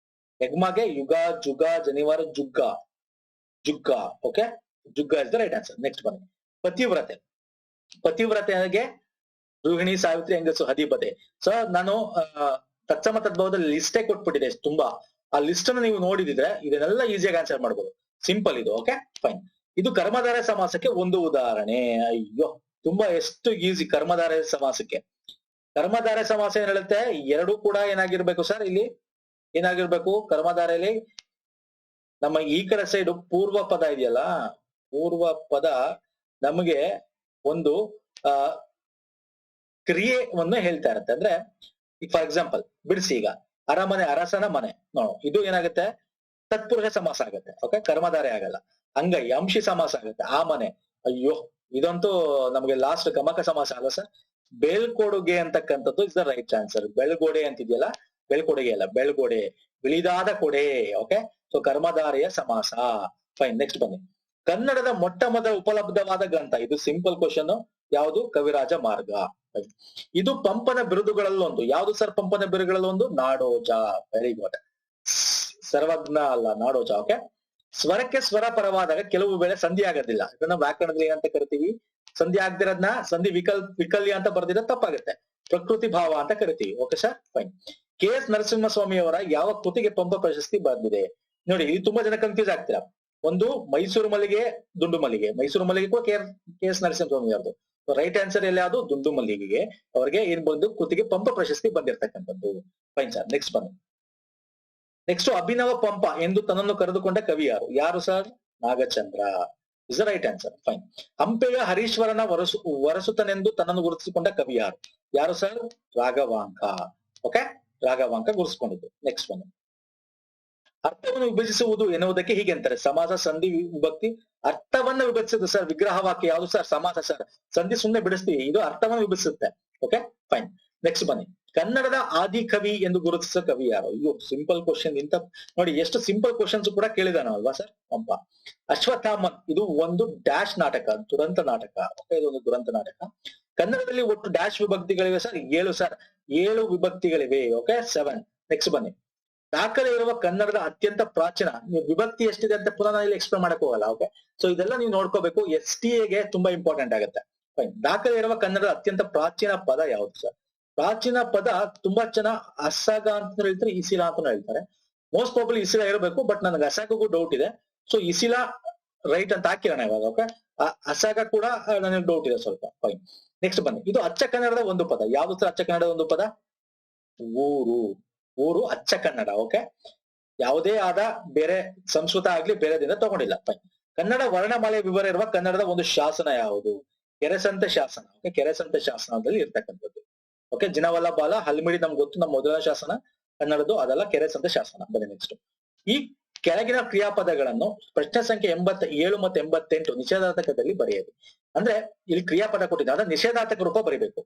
ಯಜ್ಮಗೆ ಯುಗ, ಜುಗ, ಜನಿವಾರ, ಜುಗ್ಗ, ಜುಗ್ಗ. ಓಕೆ, ಜುಗ್ಗ is the right answer. Next ಬನ್ನಿ, ಪತಿವ್ರತೆ. ಪತಿವ್ರತೆಗೆ ಗೃಹಿಣಿ, ಸಾವಿತ್ರಿ, ಹೆಂಗಸು, ಅಧಿಪತೆ. ಸೊ ನಾನು ತತ್ಸಮ ತದ್ಭವದಲ್ಲಿ ಲಿಸ್ಟೇ ಕೊಟ್ಬಿಟ್ಟಿದೆ ತುಂಬಾ. ಆ ಲಿಸ್ಟ್ ಅನ್ನು ನೀವು ನೋಡಿದಿದ್ರೆ ಇದನ್ನೆಲ್ಲ ಈಸಿಯಾಗಿ ಆನ್ಸರ್ ಮಾಡ್ಬೋದು. ಸಿಂಪಲ್ ಇದು. Okay, fine. ಇದು ಕರ್ಮಧಾರ ಸಮಾಸಕ್ಕೆ ಒಂದು ಉದಾಹರಣೆ. ಅಯ್ಯೋ, ತುಂಬಾ ಎಷ್ಟು ಈಸಿ ಕರ್ಮಧಾರ ಸಮಾಸಕ್ಕೆ. ಕರ್ಮಧಾರ ಸಮಾಸ ಏನ್ ಹೇಳುತ್ತೆ? ಎರಡು ಕೂಡ ಏನಾಗಿರ್ಬೇಕು ಸರ್? ಇಲ್ಲಿ ಏನಾಗಿರ್ಬೇಕು ಕರ್ಮಧಾರೆಯಲ್ಲಿ? ನಮ್ಮ ಈ ಕಡೆ ಸೈಡ್ ಪೂರ್ವ ಪದ ಇದೆಯಲ್ಲ, ಪೂರ್ವ ಪದ ನಮಗೆ ಒಂದು ಕ್ರಿಯೆಯನ್ನು ಹೇಳ್ತಾ ಇರುತ್ತೆ. ಅಂದ್ರೆ ಫಾರ್ ಎಕ್ಸಾಂಪಲ್ ಬಿಡಿಸಿ, ಈಗ ಅರಮನೆ, ಅರಸನ ಮನೆ ನೋಡು, ಇದು ಏನಾಗುತ್ತೆ? ತತ್ಪುರುಷ ಸಮಾಸ ಆಗುತ್ತೆ. ಓಕೆ, ಕರ್ಮಧಾರೆ ಆಗಲ್ಲ. ಅಂಗೈ, ಅಂಶಿ ಸಮಾಸ ಆಗುತ್ತೆ. ಆ ಮನೆ, ಅಯ್ಯೋ ಇದಂತೂ ನಮಗೆ ಲಾಸ್ಟ್ ಗಮಕ ಸಮಾಸ ಅಲ್ಲ ಸರ್. ಬೆಳ್ಕೊಡುಗೆ ಅಂತಕ್ಕಂಥದ್ದು ಇಸ್ ದ ರೈಟ್ ಆನ್ಸರ್. ಬೆಳ್ಗೋಡೆ ಅಂತಿದೆಯಲ್ಲ, ಬೆಳ್ಕೊಡುಗೆ ಅಲ್ಲ, ಬೆಳ್ಗೋಡೆ, ಬಿಳಿದಾದ ಕೊಡೆ. ಓಕೆ, ಸೊ ಕರ್ಮಧಾರೆಯ ಸಮಾಸ. ಫೈನ್. ನೆಕ್ಸ್ಟ್ ಬನ್ನಿ, ಕನ್ನಡದ ಮೊಟ್ಟ ಮೊದಲ ಉಪಲಬ್ಧವಾದ ಗ್ರಂಥ. ಇದು ಸಿಂಪಲ್ ಕ್ವಶನ್. ಯಾವುದು? ಕವಿರಾಜ ಮಾರ್ಗ. ಇದು ಪಂಪನ ಬಿರುದುಗಳಲ್ಲೊಂದು. ಯಾವುದು ಸರ್ ಪಂಪನ ಬಿರುದುಗಳಲ್ಲೊಂದು? ನಾಡೋಜ. Very good. ಸರ್ವಜ್ಞ ಅಲ್ಲ, ನಾಡೋಜ. ಓಕೆ, ಸ್ವರಕ್ಕೆ ಸ್ವರ ಪರವಾದಾಗ ಕೆಲವು ವೇಳೆ ಸಂಧಿ ಆಗೋದಿಲ್ಲ. ಇದನ್ನ ವ್ಯಾಕರಣದಲ್ಲಿ ಏನಂತ ಕರಿತೀವಿ? ಸಂಧಿ ಆಗದಿರೋದ್ನ ಸಂಧಿ ವಿಕಲ್ಯ ಅಂತ ಬರ್ದಿದ್ರೆ ತಪ್ಪಾಗುತ್ತೆ. ಪ್ರಕೃತಿ ಭಾವ ಅಂತ ಕರಿತೀವಿ. Okay sir, fine. K S Narasimhaswamy ಅವರ ಯಾವ ಕೃತಿಗೆ ಪಂಪ ಪ್ರಶಸ್ತಿ ಬಂದಿದೆ? ನೋಡಿ, ಇಲ್ಲಿ ತುಂಬಾ ಜನ ಕನ್ಫ್ಯೂಸ್ ಆಗ್ತೀರಾ. ಒಂದು ಮೈಸೂರು ಮಲ್ಲಿಗೆ, ದುಂಡು ಮಲ್ಲಿಗೆ. ಮೈಸೂರು ಮಲ್ಲಿಗೆ ಕೂಡ ಕೆ ಎಸ್ ನರಸಿಂಹಸ್ವಾಮಿ ಅವ್ರದ್ದು. ರೈಟ್ ಆನ್ಸರ್ ಎಲ್ಲ ಯಾವುದು? ದುಂಡು ಮಲ್ಲಿಗೆಗೆ ಅವ್ರಿಗೆ ಏನ್ ಬಂದು ಕೃತಿಗೆ ಪಂಪ ಪ್ರಶಸ್ತಿ ಬಂದಿರತಕ್ಕಂಥದ್ದು. Fine sir. ನೆಕ್ಸ್ಟ್ ಬನ್ನಿ, ನೆಕ್ಸ್ಟ್, ಅಭಿನವ ಪಂಪ ಎಂದು ತನ್ನನ್ನು ಕರೆದುಕೊಂಡ ಕವಿ ಯಾರು? ಯಾರು sir? Nagachandra is the right answer. Fine. ಹಂಪೆಯ ಹರೀಶ್ವರನ ವರಸುತನೆಂದು ತನ್ನನ್ನು ಗುರುತಿಸಿಕೊಂಡ ಕವಿ ಯಾರು? ಯಾರು ಸರ್? ರಾಘವಾಂಕ. ಓಕೆ, ರಾಘವಾಂಕ ಗುರುತಿಸಿಕೊಂಡಿದ್ದು. ನೆಕ್ಸ್ಟ್ ಬನ್ನಿ, ಅರ್ಥವನ್ನು ವಿಭಜಿಸುವುದು ಎನ್ನುವುದಕ್ಕೆ ಹೀಗೆ ಅಂತಾರೆ. ಸಮಾಸ, ಸಂಧಿ, ವಿಭಕ್ತಿ. ಅರ್ಥವನ್ನ ವಿಭಜಿಸುದು ಸರ್. ವಿಗ್ರಹ ವಾಕ್ಯ ಯಾವುದು ಸರ್? ಸಮಾಸ ಸರ್. ಸಂಧಿ ಸುಮ್ಮನೆ ಬಿಡಿಸ್ತೀವಿ, ಇದು ಅರ್ಥವನ್ನು ವಿಭಜಿಸುತ್ತೆ. Okay, fine. ನೆಕ್ಸ್ಟ್ ಬನ್ನಿ, ಕನ್ನಡದ ಆದಿ ಕವಿ ಎಂದು ಗುರುತಿಸುವ ಕವಿ ಯಾರು? ಅಯ್ಯೋ, ಸಿಂಪಲ್ ಕ್ವಶನ್. ಇಂತ ನೋಡಿ ಎಷ್ಟು ಸಿಂಪಲ್ ಕ್ವಶನ್ಸ್ ಕೂಡ ಕೇಳಿದಾನ ಅಲ್ವಾ ಸರ್ ಪಂಪ. ಅಶ್ವತ್ಥಾಮನ್. ಇದು ಒಂದು ಡ್ಯಾಶ್ ನಾಟಕ, ದುರಂತ ನಾಟಕ. ಓಕೆ, ಇದು ಒಂದು ದುರಂತ ನಾಟಕ. ಕನ್ನಡದಲ್ಲಿ ಒಟ್ಟು ಡ್ಯಾಶ್ ವಿಭಕ್ತಿಗಳಿವೆ ಸರ್? 7 ಸರ್. 7 ವಿಭಕ್ತಿಗಳಿವೆ. ಓಕೆ, 7. ನೆಕ್ಸ್ಟ್ ಬನ್ನಿ, ದಾಖಲೆ ಇರುವ ಕನ್ನಡದ ಅತ್ಯಂತ ಪ್ರಾಚೀನ. ನೀವು ವಿಭಕ್ತಿ ಎಷ್ಟಿದೆ ಅಂತ ಪುನಃ ನಾನು ಇಲ್ಲಿ ಎಕ್ಸ್ಪ್ಲೇನ್ ಮಾಡಕ್ ಹೋಗಲ್ಲ. ಓಕೆ, ಸೊ ಇದೆಲ್ಲ ನೀವು ನೋಡ್ಕೋಬೇಕು. STA ಗೆ ತುಂಬಾ ಇಂಪಾರ್ಟೆಂಟ್ ಆಗುತ್ತೆ. ಫೈನ್. ದಾಖಲೆ ಇರುವ ಕನ್ನಡದ ಅತ್ಯಂತ ಪ್ರಾಚೀನ ಪದ ಯಾವುದು ಸರ್? ಪ್ರಾಚೀನ ಪದ ತುಂಬಾ ಜನ ಅಸಗ ಅಂತ ಹೇಳ್ತಾರೆ, ಇಸಿಲಾ ಅಂತ ಹೇಳ್ತಾರೆ. ಮೋಸ್ಟ್ ಪ್ರಾಬಬ್ಲಿ ಇಸಿಲಾ ಇರಬೇಕು, ಬಟ್ ನನಗೆ ಅಸಗಗೂ ಡೌಟ್ ಇದೆ. ಸೊ ಇಸಿಲಾ ರೈಟ್ ಅಂತ ಹಾಕಿರೋಣ ಇವಾಗ. ಓಕೆ, ಅಸಗ ಕೂಡ ನನಗೆ ಡೌಟ್ ಇದೆ ಸ್ವಲ್ಪ. ಫೈನ್. ನೆಕ್ಸ್ಟ್ ಬನ್ನಿ, ಇದು ಅಚ್ಚ ಕನ್ನಡದ ಒಂದು ಪದ. ಯಾವುದು ಸರ್ ಅಚ್ಚ ಕನ್ನಡದ ಒಂದು ಪದ? ಊರು. ಊರು ಅಚ್ಚ ಕನ್ನಡ. ಓಕೆ, ಯಾವುದೇ ಆದ ಬೇರೆ ಸಂಸ್ಕೃತ ಆಗ್ಲಿ ಬೇರೆದಿಂದ ತಗೊಂಡಿಲ್ಲ. ಫೈನ್. ಕನ್ನಡ ವರ್ಣಮಾಲೆ ವಿವರ ಇರುವ ಕನ್ನಡದ ಒಂದು ಶಾಸನ ಯಾವುದು? ಕೆರೆಸಂತೆ ಶಾಸನ. ಓಕೆ, ಕೆರೆಸಂತೆ ಶಾಸನದಲ್ಲಿ ಇರ್ತಕ್ಕಂಥದ್ದು. ಓಕೆ, ಜಿನವಲ್ಲಭಾಲ, ಹಲ್ಮಿಡಿ ನಮ್ಗೆ ಗೊತ್ತು, ನಮ್ಮ ಮೊದಲ ಶಾಸನ ಕನ್ನಡದ್ದು ಅದಲ್ಲ, ಕೆರೆಸಂತೆ ಶಾಸನ. ಬನ್ನಿ ನೆಕ್ಸ್ಟ್, ಈ ಕೆಳಗಿನ ಕ್ರಿಯಾಪದಗಳನ್ನು ಪ್ರಶ್ನೆ ಸಂಖ್ಯೆ 87 ಮತ್ತು 88 ನಿಷೇಧಾರ್ಥಕದಲ್ಲಿ ಬರೆಯಿರಿ. ಅಂದ್ರೆ ಇಲ್ಲಿ ಕ್ರಿಯಾಪದ ಕೊಟ್ಟಿದ್ದ ಅದ ನಿಷೇಧಾರ್ಥಕ ರೂಪ ಬರೀಬೇಕು.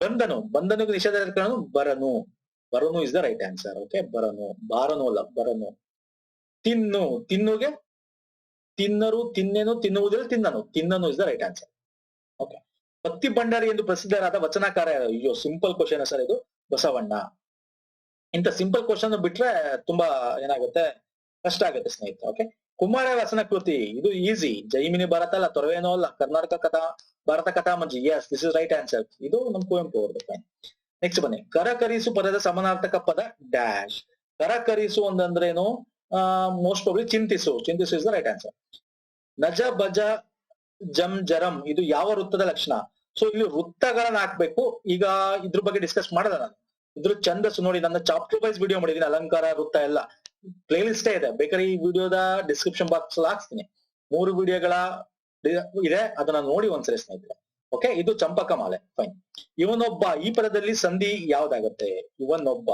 ಬಂದನು, ಬಂದನಿಗೆ ನಿಷೇಧಾರ್ಥಕಗಳನ್ನು ಬರನು, ಬರನು is the right answer. Okay, ಬರನು, ಬಾರನು ಅಲ್ಲ, ಬರನು. ತಿನ್ನು, ತಿನ್ನುಗೆ ತಿನ್ನರು, ತಿನ್ನೆನು, ತಿನ್ನುವುದಿಲ್ಲ, ತಿನ್ನನು, ತಿನ್ನನು is the right answer. Okay, ಭಕ್ತಿ ಭಂಡಾರಿ ಎಂದು ಪ್ರಸಿದ್ಧರಾದ ವಚನಕಾರ ಯಾರು? ಅಯ್ಯೋ, ಸಿಂಪಲ್ ಕ್ವಶನ್ ಸರ್ ಇದು, ಬಸವಣ್ಣ. ಇಂಥ ಸಿಂಪಲ್ ಕ್ವಶನ್ ಬಿಟ್ರೆ ತುಂಬಾ ಏನಾಗುತ್ತೆ, ಕಷ್ಟ ಆಗುತ್ತೆ ಸ್ನೇಹಿತರೆ. ಓಕೆ, ಕುಮಾರವ್ಯಾಸನ ಕೃತಿ, ಇದು ಈಸಿ. ಜೈಮಿನಿ ಭಾರತ ಅಲ್ಲ, ತೊರವೇನೋ ಅಲ್ಲ, Karnataka Katha Bharata Kathamanjari. Yes, this is right answer. ಇದು ನಮ್ ಕುವೆಂಪು ಅವ್ರದ್ದು. ನೆಕ್ಸ್ಟ್ ಬನ್ನಿ, ಕರಕರಿಸು ಪದದ ಸಮಾನಾರ್ಥಕ ಪದ ಡ್ಯಾಶ್. ಕರಕರಿಸು ಅಂದ್ರೇನು? ಮೋಸ್ಟ್ ಪ್ರಾಬಬ್ಲಿ ಚಿಂತಿಸು. ಚಿಂತಿಸು ಇಸ್ ದ ರೈಟ್ ಆನ್ಸರ್. ನಜ ಬಜ ಜಂ ಜರಂ ಇದು ಯಾವ ವೃತ್ತದ ಲಕ್ಷಣ? ಸೊ ಇಲ್ಲಿ ವೃತ್ತಗಳನ್ನ ಹಾಕ್ಬೇಕು. ಈಗ ಇದ್ರ ಬಗ್ಗೆ ಡಿಸ್ಕಸ್ ಮಾಡಲ್ಲ ನಾನು. ಇದ್ರ ಛಂದಸ್ಸು ನೋಡಿ, ನನ್ನ ಚಾಪ್ಟರ್ ವೈಸ್ ವಿಡಿಯೋ ಮಾಡಿದೀನಿ, ಅಲಂಕಾರ, ವೃತ್ತ ಎಲ್ಲ ಪ್ಲೇ ಲಿಸ್ಟೇ ಇದೆ. ಬೇಕಾದ್ರೆ ಈ ವಿಡಿಯೋದ ಡಿಸ್ಕ್ರಿಪ್ಷನ್ ಬಾಕ್ಸ್ ಅಲ್ಲಿ ಹಾಕ್ತೀನಿ. 3 ವಿಡಿಯೋಗಳ ಇದೆ, ಅದನ್ನ ನೋಡಿ ಒಂದ್ಸರಿ ಸ್ನೇಹಿತರೆ. ಓಕೆ, ಇದು ಚಂಪಕ ಮಾಲೆ. ಫೈನ್. ಇವನೊಬ್ಬ, ಈ ಪದದಲ್ಲಿ ಸಂಧಿ ಯಾವ್ದಾಗತ್ತೆ? ಇವನೊಬ್ಬ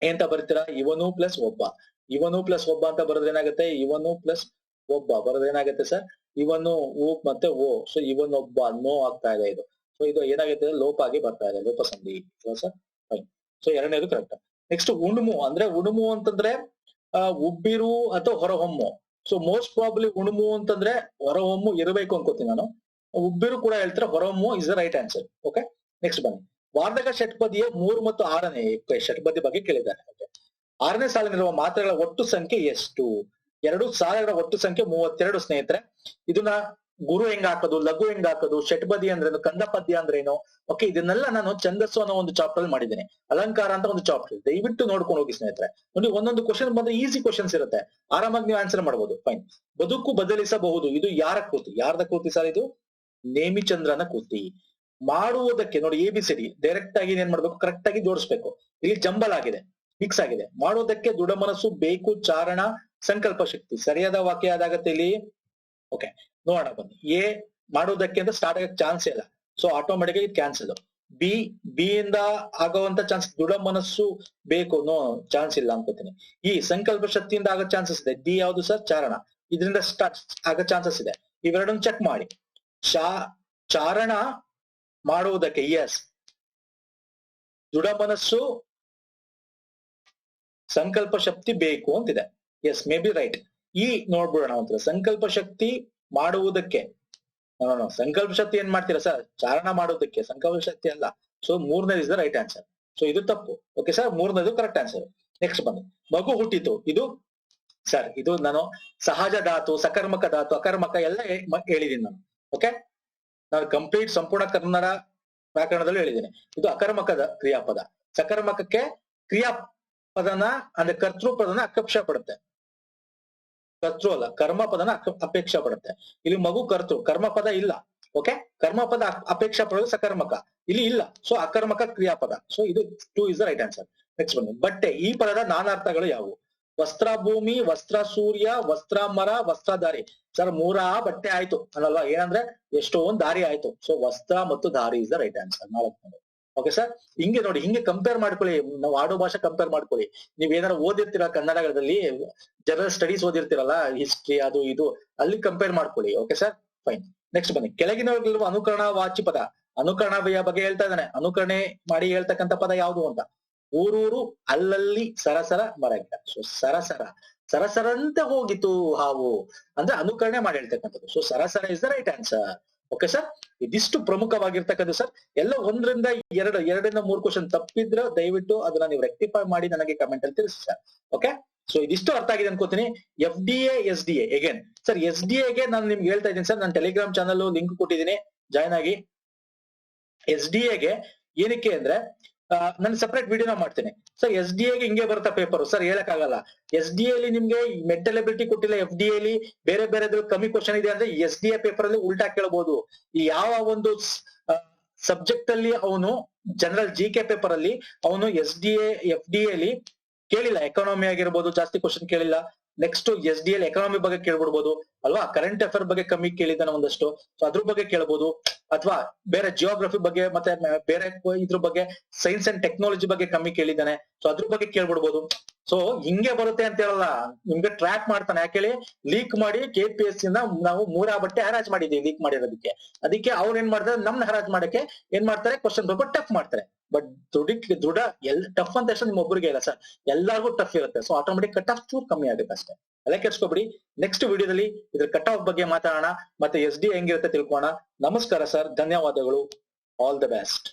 ಎಂತ ಬರ್ತೀರಾ? ಇವನು ಪ್ಲಸ್ ಒಬ್ಬ. ಇವನು ಪ್ಲಸ್ ಒಬ್ಬ ಅಂತ ಬರೋದ್ರೆ ಏನಾಗುತ್ತೆ? ಇವನು ಪ್ಲಸ್ ಒಬ್ಬ ಬರೋದ್ರೆ ಏನಾಗುತ್ತೆ ಸರ್? ಇವನು ಓ ಮತ್ತೆ ಓ. ಸೊ ಇವನೊಬ್ಬ ನೋ ಆಗ್ತಾ ಇದೆ ಇದು. ಸೊ ಇದು ಏನಾಗುತ್ತೆ? ಲೋಪ ಆಗಿ ಬರ್ತಾ ಇದೆ, ಲೋಪ ಸಂಧಿ ಸರ್. ಫೈನ್. ಸೊ ಎರಡನೇದು ಕರೆಕ್ಟ್. ನೆಕ್ಸ್ಟ್ ಉಣುಮು ಅಂದ್ರೆ, ಉಣುಮು ಅಂತಂದ್ರೆ ಉಬ್ಬಿರು ಅಥವಾ ಹೊರಹೊಮ್ಮು. ಸೊ ಮೋಸ್ಟ್ ಪ್ರಾಬಬ್ಲಿ ಉಣುಮು ಅಂತಂದ್ರೆ ಹೊರಹೊಮ್ಮು ಇರಬೇಕು ಅನ್ಕೋತೀನಿ ನಾನು. ಉಬ್ಬಿರು ಕೂಡ ಹೇಳ್ತಾರೆ, ಹೊರಹೊಮ್ಮು is the right answer. Okay, next ಬನ್ನಿ. ವಾರ್ಧಕ ಷಟ್ಪದಿಯ 3 ಮತ್ತು 6ನೇ ಷಟ್ಪದಿ ಬಗ್ಗೆ ಕೇಳಿದ್ದಾರೆ. 6ನೇ ಸಾಲಿನಲ್ಲಿರುವ ಮಾತ್ರೆಗಳ ಒಟ್ಟು ಸಂಖ್ಯೆ ಎಷ್ಟು? 2 ಸಾಲುಗಳ ಒಟ್ಟು ಸಂಖ್ಯೆ 32 ಸ್ನೇಹಿತರೆ. ಇದನ್ನ ಗುರು ಹೆಂಗ್ ಹಾಕೋದು, ಲಘು ಹೆಂಗ್ ಹಾಕೋದು, ಷಟ್ಪದಿ ಅಂದ್ರೇನು, ಕಂದ ಪದ್ಯ ಅಂದ್ರೇನು, ಓಕೆ, ಇದನ್ನೆಲ್ಲ ನಾನು ಛಂದಸ್ಸು ಅನ್ನೋ ಒಂದು ಚಾಪ್ಟರ್ ಅಲ್ಲಿ ಮಾಡಿದ್ದೇನೆ. ಅಲಂಕಾರ ಅಂತ ಒಂದು ಚಾಪ್ಟರ್, ದಯವಿಟ್ಟು ನೋಡ್ಕೊಂಡು ಹೋಗಿ ಸ್ನೇಹಿತರೆ. ನೋಡಿ, ಒಂದೊಂದು ಕ್ವಶನ್ ಬಂದ್ರೆ ಈಸಿ ಕ್ವಶನ್ಸ್ ಇರುತ್ತೆ, ಆರಾಮಾಗಿ ನೀವು ಆನ್ಸರ್ ಮಾಡಬಹುದು. ಫೈನ್. ಬದುಕು ಬದಲಿಸಬಹುದು, ಇದು ಯಾರ ಕೃತಿ? ಯಾರ್ದ ಕೃತಿ ಸರ್ ಇದು? ನೇಮಿಚಂದ್ರನ ಕೃತಿ. ಮಾಡುವುದಕ್ಕೆ ನೋಡಿ, ABCD ಡೈರೆಕ್ಟ್ ಆಗಿ ಏನ್ ಮಾಡ್ಬೇಕು, ಕರೆಕ್ಟ್ ಆಗಿ ಜೋಡಿಸ್ಬೇಕು. ಇಲ್ಲಿ ಜಂಬಲ್ ಆಗಿದೆ, ಮಿಕ್ಸ್ ಆಗಿದೆ. ಮಾಡೋದಕ್ಕೆ ದೃಢ ಮನಸ್ಸು ಬೇಕು, ಚಾರಣ, ಸಂಕಲ್ಪ ಶಕ್ತಿ. ಸರಿಯಾದ ವಾಕ್ಯ ಯಾವ್ದಾಗತ್ತೆ ಇಲ್ಲಿ? ಓಕೆ, ನೋಡೋಣ ಬನ್ನಿ. ಎ ಮಾಡೋದಕ್ಕೆ ಅಂತ ಸ್ಟಾರ್ಟ್ ಆಗಕ್ಕೆ ಚಾನ್ಸ್ ಇಲ್ಲ, ಸೊ ಆಟೋಮೆಟಿಕ್ ಆಗಿ ಕ್ಯಾನ್ಸಲ್. ಬಿ ಇಂದ ಆಗುವಂತ ಚಾನ್ಸ್, ದೃಢ ಮನಸ್ಸು ಬೇಕು, ನೋ ಚಾನ್ಸ್ ಇಲ್ಲ ಅನ್ಕೋತೀನಿ. ಈ ಸಂಕಲ್ಪ ಶಕ್ತಿಯಿಂದ ಆಗೋ ಚಾನ್ಸಸ್ ಇದೆ. ಡಿ ಯಾವುದು ಸರ್? ಚಾರಣ. ಇದರಿಂದ ಸ್ಟಾರ್ಟ್ ಆಗೋ ಚಾನ್ಸಸ್ ಇದೆ. ಇವೆರಡನ್ನು ಚೆಕ್ ಮಾಡಿ. ಚಾರಣ ಮಾಡುವುದಕ್ಕೆ ಎಸ್, ದೃಢ ಮನಸ್ಸು, ಸಂಕಲ್ಪ ಶಕ್ತಿ ಬೇಕು ಅಂತಿದೆ. S, maybe right. ಈ ನೋಡ್ಬಿಡೋಣ ಒಂಥರ. ಸಂಕಲ್ಪ ಶಕ್ತಿ ಮಾಡುವುದಕ್ಕೆ, ಸಂಕಲ್ಪ ಶಕ್ತಿ ಏನ್ ಮಾಡ್ತೀರಾ ಸರ್? ಚಾರಣ ಮಾಡೋದಕ್ಕೆ, ಸಂಕಲ್ಪ ಶಕ್ತಿ ಅಲ್ಲ. ಸೊ 3ನೇದು is the right answer. So ಇದು ತಪ್ಪು. ಓಕೆ ಸರ್, 3ನೇದು ಕರೆಕ್ಟ್ ಆನ್ಸರ್. ನೆಕ್ಸ್ಟ್ ಬನ್ನಿ. ಮಗು ಹುಟ್ಟಿತು, ಇದು ಸರ್, ಇದು ನಾನು ಸಹಜ ಧಾತು, ಸಕರ್ಮಕ ಧಾತು, ಅಕರ್ಮಕ ಎಲ್ಲ ಹೇಳಿದೀನಿ ನಾನು. ಓಕೆ, ನಾನು ಕಂಪ್ಲೀಟ್ ಸಂಪೂರ್ಣ ಕನ್ನಡ ವ್ಯಾಕರಣದಲ್ಲಿ ಹೇಳಿದ್ದೇನೆ. ಇದು ಅಕರ್ಮಕದ ಕ್ರಿಯಾಪದ. ಸಕರ್ಮಕಕ್ಕೆ ಕ್ರಿಯಾಪದನ ಅಂದ್ರೆ ಕರ್ತೃ ಪದನ ಅಪೇಕ್ಷೆ ಪಡುತ್ತೆ. ಕರ್ತೃ ಅಲ್ಲ, ಕರ್ಮ ಪದನ ಅಪೇಕ್ಷೆ ಪಡುತ್ತೆ. ಇಲ್ಲಿ ಮಗು ಕರ್ತೃ, ಕರ್ಮ ಪದ ಇಲ್ಲ. ಓಕೆ, ಕರ್ಮ ಪದ ಅಪೇಕ್ಷೆ ಪಡೋದು ಸಕರ್ಮಕ, ಇಲ್ಲಿ ಇಲ್ಲ. ಸೊ ಅಕರ್ಮಕ ಕ್ರಿಯಾಪದ. ಸೊ ಇದು 2 is the right answer. Next ಬನ್ನಿ. ಬಟ್ಟೆ, ಈ ಪದದ ನಾನಾರ್ಥಗಳು ಯಾವುವು? ವಸ್ತ್ರ ಭೂಮಿ, ವಸ್ತ್ರ ಸೂರ್ಯ, ವಸ್ತ್ರ ಮರ, ವಸ್ತ್ರಧಾರಿ. ಸರ್ 3 ಬಟ್ಟೆ ಆಯ್ತು ಅನ್ನಲ್ವಾ? ಏನಂದ್ರೆ ಎಷ್ಟೊಂದು ದಾರಿ ಆಯ್ತು. ಸೊ ವಸ್ತ್ರ ಮತ್ತು ದಾರಿ is the right answer. 4. Okay sir, ಹಿಂಗೆ ನೋಡಿ, ಹಿಂಗೆ ಕಂಪೇರ್ ಮಾಡ್ಕೊಳ್ಳಿ. ನಾವು ಆಡೋ ಭಾಷೆ ಕಂಪೇರ್ ಮಾಡ್ಕೊಳ್ಳಿ. ನೀವ್ ಏನಾರ ಓದಿರ್ತೀರ ಕನ್ನಡದಲ್ಲಿ, ಜನರಲ್ ಸ್ಟಡೀಸ್ ಓದಿರ್ತೀರಲ್ಲ, ಹಿಸ್ಟ್ರಿ ಅದು ಇದು, ಅಲ್ಲಿ ಕಂಪೇರ್ ಮಾಡ್ಕೊಳ್ಳಿ. Okay sir, fine. ನೆಕ್ಸ್ಟ್ ಬನ್ನಿ. ಕೆಳಗಿನಲ್ಲಿರುವ ಅನುಕರಣ ವಾಚಿ ಪದ, ಅನುಕರಣ ಬಗ್ಗೆ ಹೇಳ್ತಾ ಇದ್ದಾನೆ. ಅನುಕರಣೆ ಮಾಡಿ ಹೇಳ್ತಕ್ಕಂಥ ಪದ ಯಾವುದು ಅಂತ? ಊರೂರು, ಅಲ್ಲಲ್ಲಿ, ಸರಸರ, ಮರಗಿಡ. ಸೊ ಸರಸರ, ಸರಸರಂತೆ ಹೋಗಿತು ಹಾವು ಅಂದ್ರೆ ಅನುಕರಣೆ ಮಾಡಿ ಹೇಳ್ತಕ್ಕಂಥದ್ದು. ಸೊ ಸರಸರ is the right answer. Okay sir, ಇದಿಷ್ಟು ಪ್ರಮುಖವಾಗಿರ್ತಕ್ಕಂಥ ಸರ್. ಎಲ್ಲ 1ರಿಂದ 2ರಿಂದ 3 ಕ್ವಶನ್ ತಪ್ಪಿದ್ರೆ ದಯವಿಟ್ಟು ಅದನ್ನ ನೀವು ರೆಕ್ಟಿಫೈ ಮಾಡಿ ನನಗೆ ಕಮೆಂಟ್ ಅಲ್ಲಿ ತಿಳಿಸಿ ಸರ್. ಓಕೆ, ಸೊ ಇದಿಷ್ಟು ಅರ್ಥ ಆಗಿದೆ ಅನ್ಕೋತೀನಿ. FDA SDA again sir, SDA ಗೆ ನಾನು ನಿಮ್ಗೆ ಹೇಳ್ತಾ ಇದ್ದೀನಿ ಸರ್, ನಾನು ಟೆಲಿಗ್ರಾಮ್ ಚಾನಲ್ ಲಿಂಕ್ ಕೊಟ್ಟಿದ್ದೀನಿ, ಜಾಯ್ನ್ ಆಗಿ. SDA ಗೆ ಏನಕ್ಕೆ ಅಂದ್ರೆ ನಾನು ಸಪರೇಟ್ ವಿಡಿಯೋನ ಮಾಡ್ತೇನೆ ಸರ್. SDA ಗೆ ಹಿಂಗೆ ಬರುತ್ತಾ ಪೇಪರ್ ಸರ್? ಹೇಳಕ್ಕಾಗಲ್ಲ. SDA ಅಲ್ಲಿ ನಿಮ್ಗೆ ಮೆಂಟಲ್ ಎಬಿಲಿಟಿ ಕೊಟ್ಟಿಲ್ಲ, FDA ಅಲ್ಲಿ ಬೇರೆ ಬೇರೆ ಕಮ್ಮಿ ಕ್ವಶನ್ ಇದೆ ಅಂದ್ರೆ SDA ಪೇಪರ್ ಅಲ್ಲಿ ಉಲ್ಟಾ ಕೇಳಬಹುದು. ಈ ಯಾವ ಒಂದು ಸಬ್ಜೆಕ್ಟ್ ಅಲ್ಲಿ ಅವನು ಜನರಲ್ GK ಪೇಪರ್ ಅಲ್ಲಿ ಅವನು FDA ಅಲ್ಲಿ ಕೇಳಿಲ್ಲ. ಎಕಾನಮಿ ಆಗಿರ್ಬೋದು, ಜಾಸ್ತಿ ಕ್ವಶನ್ ಕೇಳಿಲ್ಲ. ನೆಕ್ಸ್ಟ್ SDA ಅಲ್ಲಿ ಎಕಾನಮಿ ಬಗ್ಗೆ ಕೇಳ್ಬಿಡ್ಬೋದು ಅಲ್ವಾ? ಕರೆಂಟ್ ಅಫೇರ್ ಬಗ್ಗೆ ಕಮ್ಮಿ ಕೇಳಿದ್ದಾನೆ ಒಂದಷ್ಟು, ಸೊ ಅದ್ರ ಬಗ್ಗೆ ಕೇಳ್ಬೋದು. ಅಥವಾ ಬೇರೆ ಜಿಯೋಗ್ರಫಿ ಬಗ್ಗೆ ಮತ್ತೆ ಬೇರೆ ಇದ್ರ ಬಗ್ಗೆ ಸೈನ್ಸ್ ಅಂಡ್ ಟೆಕ್ನಾಲಜಿ ಬಗ್ಗೆ ಕಮ್ಮಿ ಕೇಳಿದ್ದಾನೆ, ಸೊ ಅದ್ರ ಬಗ್ಗೆ ಕೇಳ್ಬಿಡ್ಬೋದು. ಸೊ ಹಿಂಗೆ ಬರುತ್ತೆ ಅಂತ ಹೇಳಲ್ಲ, ನಿಮ್ಗೆ ಟ್ರ್ಯಾಕ್ ಮಾಡ್ತಾನೆ. ಯಾಕೇಳಿ ಲೀಕ್ ಮಾಡಿ KPSC ನಾವು 3 ಬಟ್ಟೆ ಹರಾಜ್ ಮಾಡಿದೀವಿ ಲೀಕ್ ಮಾಡಿರೋದಕ್ಕೆ. ಅದಕ್ಕೆ ಅವ್ರು ಏನ್ ಮಾಡ್ತಾರೆ, ನಮ್ನ ಹರಾಜ್ ಮಾಡಕ್ಕೆ ಏನ್ ಮಾಡ್ತಾರೆ, ಕ್ವಶನ್ ಪೇಪರ್ ಟಫ್ ಮಾಡ್ತಾರೆ. ಬಟ್ ದೃಢ ಟಫ್ ಅಂತ ಅಷ್ಟೇ ನಿಮ್ ಒಬ್ಬರಿಗೆ ಇಲ್ಲ ಸರ್, ಎಲ್ಲಾರ್ಗು ಟಫ್ ಇರುತ್ತೆ. ಸೊ ಆಟೋಮೆಟಿಕ್ ಕಟ್ ಆಫ್ ಚೂರ್ ಕಮ್ಮಿ ಆಗುತ್ತೆ ಅಷ್ಟೇ. ಅಲ್ಲ ಕೆಡ್ಸ್ಕೊಬಿಡಿ. ನೆಕ್ಸ್ಟ್ ವಿಡಿಯೋದಲ್ಲಿ ಇದ್ರ ಕಟ್ ಆಫ್ ಬಗ್ಗೆ ಮಾತಾಡೋಣ, ಮತ್ತೆ SD ಹೆಂಗಿರುತ್ತೆ ತಿಳ್ಕೋಣ. ನಮಸ್ಕಾರ ಸರ್, ಧನ್ಯವಾದಗಳು, ಆಲ್ ದ ಬೆಸ್ಟ್.